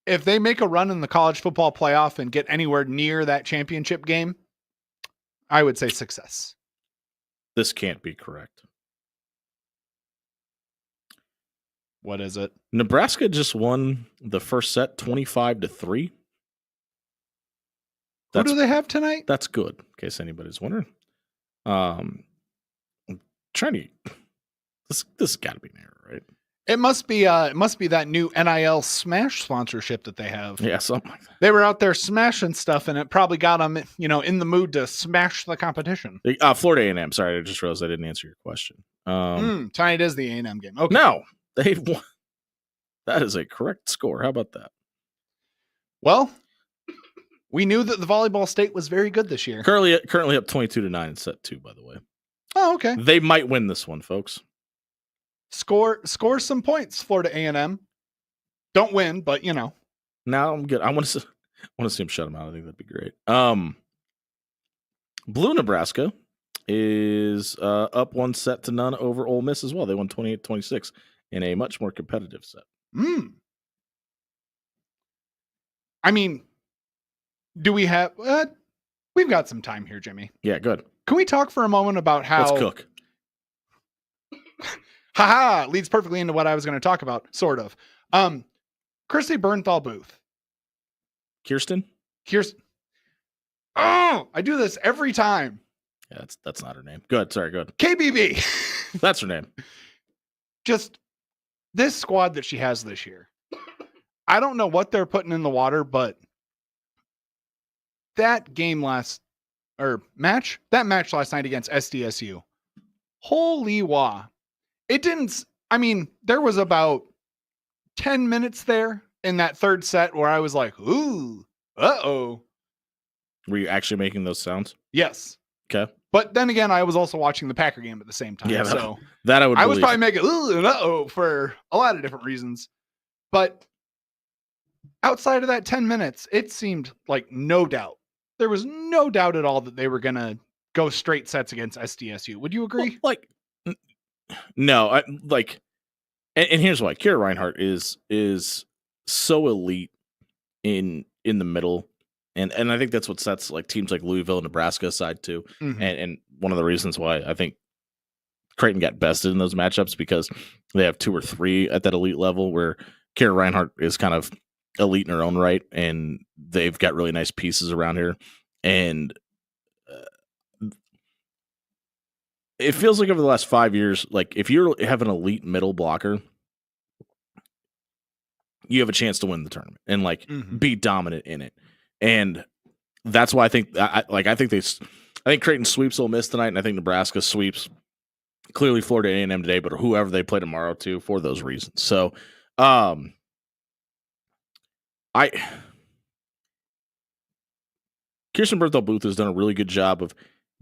Speaker 3: if they make a run in the college football playoff and get anywhere near that championship game, I would say success.
Speaker 2: This can't be correct.
Speaker 3: What is it?
Speaker 2: Nebraska just won the first set 25-3.
Speaker 3: Who do they have tonight?
Speaker 2: That's good, in case anybody's wondering. I'm trying to. This has got to be an error, right?
Speaker 3: It must be that new NIL Smash sponsorship that they have.
Speaker 2: Yeah, something like that.
Speaker 3: They were out there smashing stuff, and it probably got them, in the mood to smash the competition.
Speaker 2: Florida A&M. Sorry, I just realized I didn't answer your question.
Speaker 3: Tonight is the A&M game. Okay.
Speaker 2: No, they've won. That is a correct score. How about that?
Speaker 3: Well, we knew that the volleyball state was very good this year.
Speaker 2: Currently up 22-9 in set 2, by the way.
Speaker 3: Oh, okay.
Speaker 2: They might win this one, folks.
Speaker 3: Score some points, Florida A&M. Don't win, but
Speaker 2: Now I'm good. I want to see them shut them out. I think that'd be great. Blue Nebraska is up 1-0 over Ole Miss as well. They won 28-26 in a much more competitive set.
Speaker 3: I mean, do we have? We've got some time here, Jimmy.
Speaker 2: Yeah, good.
Speaker 3: Can we talk for a moment about how?
Speaker 2: Let's cook.
Speaker 3: Haha, leads perfectly into what I was going to talk about, sort of. Christy Bernthal Booth.
Speaker 2: Kirsten.
Speaker 3: Oh, I do this every time.
Speaker 2: Yeah, that's not her name. Good. Sorry, good.
Speaker 3: KBB.
Speaker 2: That's her name.
Speaker 3: Just this squad that she has this year. I don't know what they're putting in the water, but that match last night against SDSU. Holy wah. it didn't. I mean, there was about 10 minutes there in that third set where I was like, ooh, uh-oh.
Speaker 2: Were you actually making those sounds?
Speaker 3: Yes.
Speaker 2: Okay.
Speaker 3: But then again, I was also watching the Packer game at the same time.
Speaker 2: Yeah,
Speaker 3: so
Speaker 2: that I would.
Speaker 3: I was
Speaker 2: believe.
Speaker 3: probably making ooh and uh-oh for a lot of different reasons. But outside of that 10 minutes, it seemed like no doubt. There was no doubt at all that they were going to go straight sets against SDSU. Would you agree?
Speaker 2: Well, like, no, and here's why. Kira Reinhardt is so elite in the middle. And I think that's what sets like teams like Louisville and Nebraska aside too.
Speaker 3: Mhm.
Speaker 2: And one of the reasons why I think Creighton got bested in those matchups because they have 2 or 3 at that elite level where Kira Reinhardt is kind of elite in her own right, and they've got really nice pieces around here. And it feels like over the last 5 years, like if you have an elite middle blocker, you have a chance to win the tournament and like be dominant in it. And that's why I think I think Creighton sweeps Ole Miss tonight, and I think Nebraska sweeps clearly Florida A&M today, but whoever they play tomorrow too for those reasons. So, Kirsten Berthel Booth has done a really good job of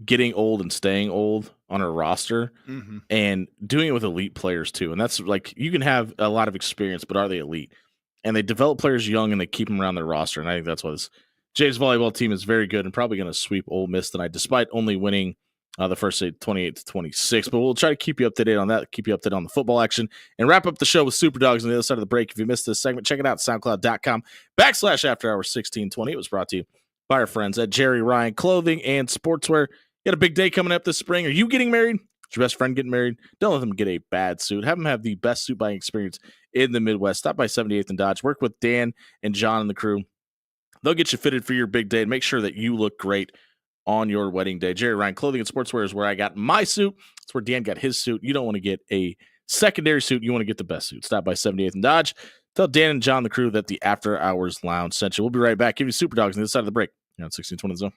Speaker 2: getting old and staying old on her roster and doing it with elite players too. And that's like, you can have a lot of experience, but are they elite? And they develop players young and they keep them around their roster. And I think that's why this Jays volleyball team is very good and probably going to sweep Ole Miss tonight, despite only winning the first set 28-26. But we'll try to keep you up to date on that, keep you up to date on the football action, and wrap up the show with Super Dogs on the other side of the break. If you missed this segment, check it out, SoundCloud.com/AfterHours1620. It was brought to you by our friends at Jerry Ryan Clothing and Sportswear. You got a big day coming up this spring. Are you getting married? Is your best friend getting married? Don't let them get a bad suit. Have them have the best suit buying experience in the Midwest. Stop by 78th and Dodge. Work with Dan and John and the crew. They'll get you fitted for your big day and make sure that you look great on your wedding day. Jerry Ryan Clothing and Sportswear is where I got my suit. It's where Dan got his suit. You don't want to get a secondary suit. You want to get the best suit. Stop by 78th and Dodge. Tell Dan and John the crew that the After Hours Lounge sent you. We'll be right back. Give you Super Dogs on the other side of the break. Here on 1620 Zone.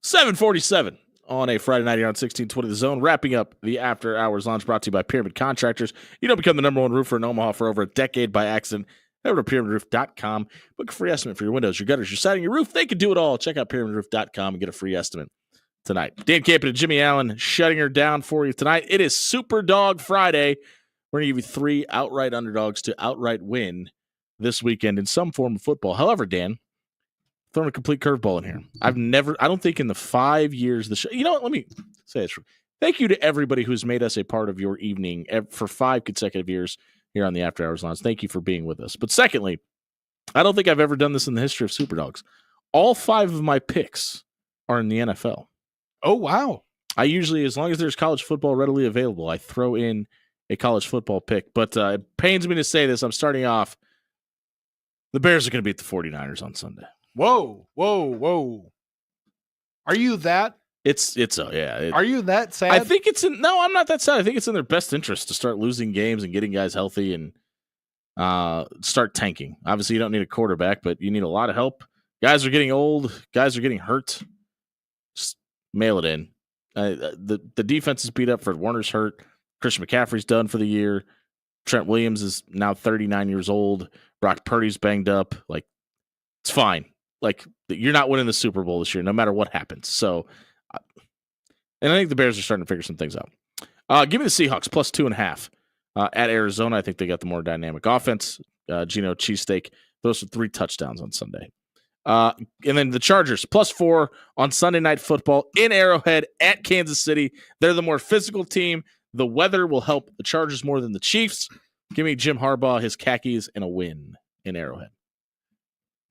Speaker 2: 7:47 on a Friday night here on 1620 The Zone, wrapping up the After Hours Lounge brought to you by Pyramid Contractors. You don't become the number one roofer in Omaha for over a decade by accident. Head over to pyramidroof.com. Book a free estimate for your windows, your gutters, your siding, your roof. They can do it all. Check out pyramidroof.com and get a free estimate tonight. Dan Campen and Jimmy Allen shutting her down for you tonight. It is Super Dog Friday. We're going to give you 3 outright underdogs to outright win this weekend in some form of football. However, Dan, throwing a complete curveball in here. I don't think in the 5 years the show, you know what? Let me say this. Thank you to everybody who's made us a part of your evening for 5 consecutive years here on the After Hours Lounge. Thank you for being with us. But secondly, I don't think I've ever done this in the history of Super Dogs. All 5 of my picks are in the NFL.
Speaker 3: Oh, wow.
Speaker 2: I usually, as long as there's college football readily available, I throw in a college football pick. But it pains me to say this. I'm starting off. The Bears are going to beat the 49ers on Sunday.
Speaker 3: Whoa. Are you that?
Speaker 2: Are
Speaker 3: you that sad?
Speaker 2: I think no, I'm not that sad. I think it's in their best interest to start losing games and getting guys healthy and start tanking. Obviously, you don't need a quarterback, but you need a lot of help. Guys are getting old. Guys are getting hurt. Just mail it in. The defense is beat up. Fred Warner's hurt. Christian McCaffrey's done for the year. Trent Williams is now 39 years old. Brock Purdy's banged up. Like, it's fine. Like, you're not winning the Super Bowl this year, no matter what happens. So, and I think the Bears are starting to figure some things out. Give me the Seahawks plus 2.5 at Arizona. I think they got the more dynamic offense. Geno Cheesesteak. Those are 3 touchdowns on Sunday. And then the Chargers plus 4 on Sunday Night Football in Arrowhead at Kansas City. They're the more physical team. The weather will help the Chargers more than the Chiefs. Give me Jim Harbaugh, his khakis, and a win in Arrowhead.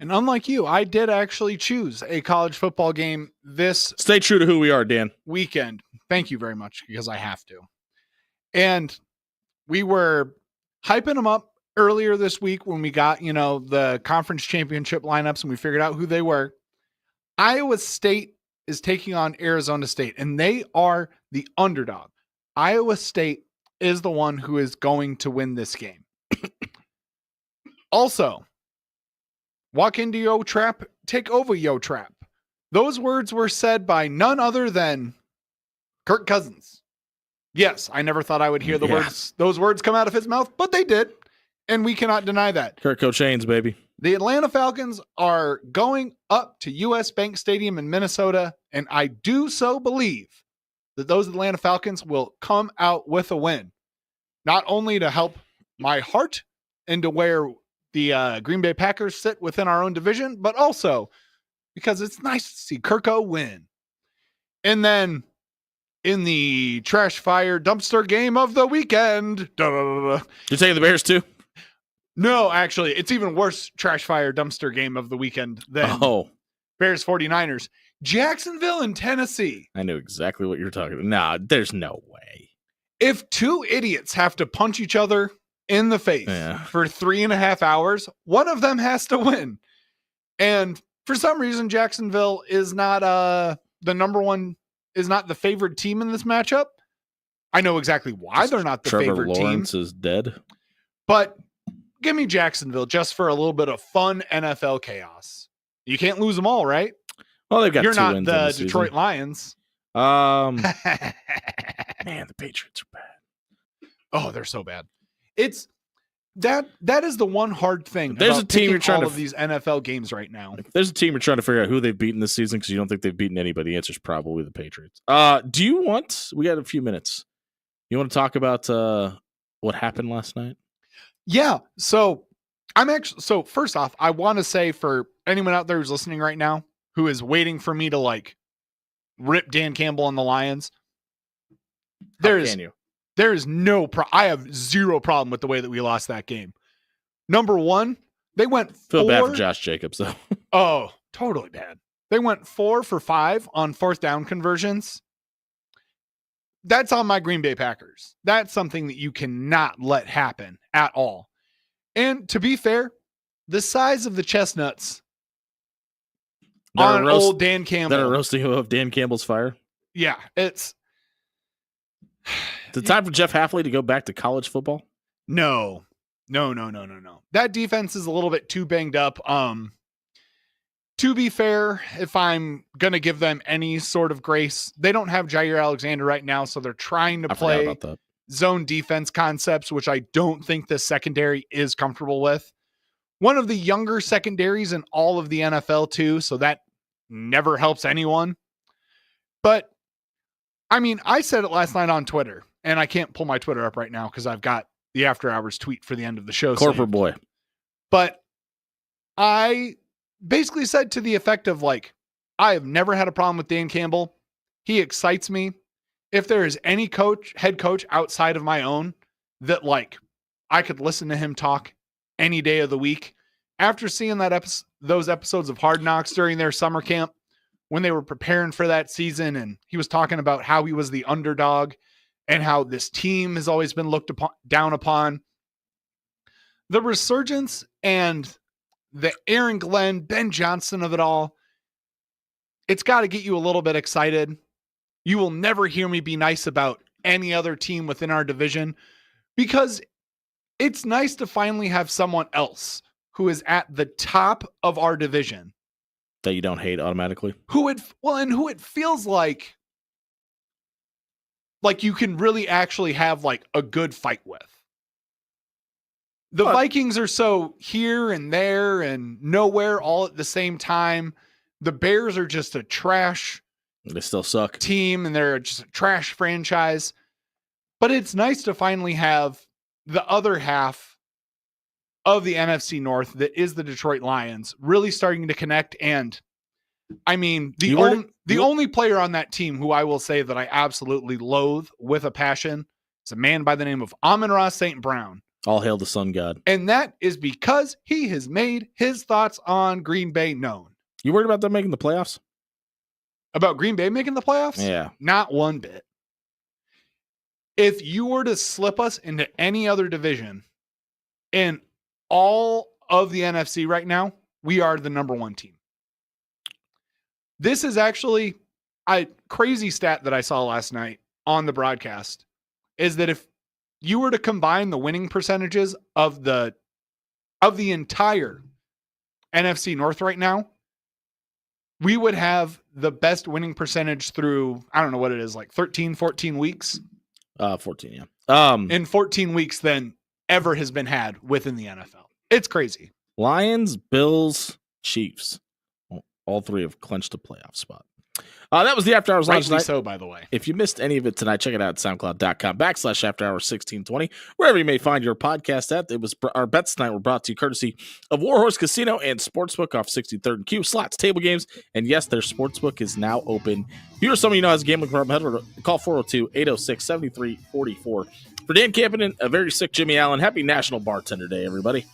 Speaker 3: And unlike you, I did actually choose a college football game this
Speaker 2: Stay true to who we are, Dan.
Speaker 3: weekend. Thank you very much, because I have to. And we were hyping them up earlier this week when we got, the conference championship lineups and we figured out who they were. Iowa State is taking on Arizona State, and they are the underdog. Iowa State is the one who is going to win this game. Also, walk into yo trap, take over yo trap. Those words were said by none other than Kirk Cousins. Yes, I never thought I would hear those words come out of his mouth, but they did, and we cannot deny that.
Speaker 2: Kirk Cochains, baby.
Speaker 3: The Atlanta Falcons are going up to US Bank Stadium in Minnesota, and I do so believe that those Atlanta Falcons will come out with a win. Not only to help my heart and to where the Green Bay Packers sit within our own division, but also because it's nice to see Kirko win. And then in the trash fire dumpster game of the weekend.
Speaker 2: You're taking the Bears too?
Speaker 3: No, actually, it's even worse trash fire dumpster game of the weekend than Bears 49ers. Jacksonville and Tennessee.
Speaker 2: I knew exactly what you were talking about. Nah, there's no way.
Speaker 3: If 2 idiots have to punch each other in the face for 3.5 hours, one of them has to win. And for some reason, Jacksonville is not the number one, is not the favored team in this matchup. I know exactly why they're not the
Speaker 2: Trevor
Speaker 3: favored
Speaker 2: Lawrence
Speaker 3: team.
Speaker 2: is dead.
Speaker 3: But give me Jacksonville just for a little bit of fun NFL chaos. You can't lose them all, right?
Speaker 2: Well, they've got 2
Speaker 3: You're not
Speaker 2: wins
Speaker 3: the
Speaker 2: in
Speaker 3: Detroit
Speaker 2: season.
Speaker 3: Lions.
Speaker 2: Man, the Patriots are bad.
Speaker 3: Oh, they're so bad. It's that is the one hard thing.
Speaker 2: There's
Speaker 3: about
Speaker 2: a team
Speaker 3: picking
Speaker 2: you're trying
Speaker 3: all
Speaker 2: to
Speaker 3: of these NFL games right now.
Speaker 2: If there's a team you're trying to figure out who they've beaten this season because you don't think they've beaten anybody, the answer is probably the Patriots. Do you want? We got a few minutes. You want to talk about what happened last night?
Speaker 3: Yeah. So first off, I want to say for anyone out there who's listening right now who is waiting for me to like rip Dan Campbell on the Lions, there is no I have zero problem with the way that we lost that game. Number one, they went
Speaker 2: Feel bad for Josh Jacobs though.
Speaker 3: Oh, totally bad. They went 4 for 5 on 4th down conversions. That's on my Green Bay Packers. That's something that you cannot let happen at all. And to be fair, the size of the chestnuts on old Dan Campbell.
Speaker 2: That are roasting above Dan Campbell's fire?
Speaker 3: Yeah, it's
Speaker 2: the time for Jeff Hafley to go back to college football?
Speaker 3: No. That defense is a little bit too banged up. To be fair, if I'm going to give them any sort of grace, they don't have Jair Alexander right now, so they're trying to
Speaker 2: I forgot
Speaker 3: play
Speaker 2: about that.
Speaker 3: zone defense concepts, which I don't think the secondary is comfortable with. One of the younger secondaries in all of the NFL, too, so that never helps anyone. But, I mean, I said it last night on Twitter, and I can't pull my Twitter up right now because I've got the after hours tweet for the end of the show.
Speaker 2: Corporate boy.
Speaker 3: But I basically said to the effect of, like, I have never had a problem with Dan Campbell. He excites me. If there is any head coach outside of my own that, like, I could listen to him talk any day of the week, after seeing those episodes of Hard Knocks during their summer camp when they were preparing for that season, and he was talking about how he was the underdog and how this team has always been looked down upon. The resurgence and the Aaron Glenn, Ben Johnson of it all, it's got to get you a little bit excited. You will never hear me be nice about any other team within our division because it's nice to finally have someone else who is at the top of our division
Speaker 2: That you don't hate automatically.
Speaker 3: who it feels like you can really actually have like a good fight with. The Vikings are so here and there and nowhere all at the same time. The Bears are just a trash
Speaker 2: They still suck.
Speaker 3: team and they're just a trash franchise. But it's nice to finally have the other half of the NFC North that is the Detroit Lions really starting to connect. And I mean, the only player on that team who I will say that I absolutely loathe with a passion is a man by the name of Amon-Ra St. Brown.
Speaker 2: All hail the sun god.
Speaker 3: And that is because he has made his thoughts on Green Bay known.
Speaker 2: You worried about them making the playoffs?
Speaker 3: About Green Bay making the playoffs?
Speaker 2: Yeah.
Speaker 3: Not one bit. If you were to slip us into any other division in all of the NFC right now, we are the number one team. This is actually a crazy stat that I saw last night on the broadcast is that if you were to combine the winning percentages of the entire NFC North right now, we would have the best winning percentage through, I don't know what it is, like 13, 14 weeks.
Speaker 2: 14, yeah.
Speaker 3: In 14 weeks than ever has been had within the NFL. It's crazy.
Speaker 2: Lions, Bills, Chiefs. All three have clinched a playoff spot. That was the After Hours Lounge
Speaker 3: Rightly
Speaker 2: tonight.
Speaker 3: so, by the way.
Speaker 2: If you missed any of it tonight, check it out at soundcloud.com/afterhours1620, wherever you may find your podcast at. It was our bets tonight were brought to you courtesy of Warhorse Casino and Sportsbook off 63rd and Q, slots, table games, and yes, their sportsbook is now open. If you or someone you know has a gambling problem, head over to call 402-806-7344. For Dan Campion, a very sick Jimmy Allen, happy National Bartender Day, everybody.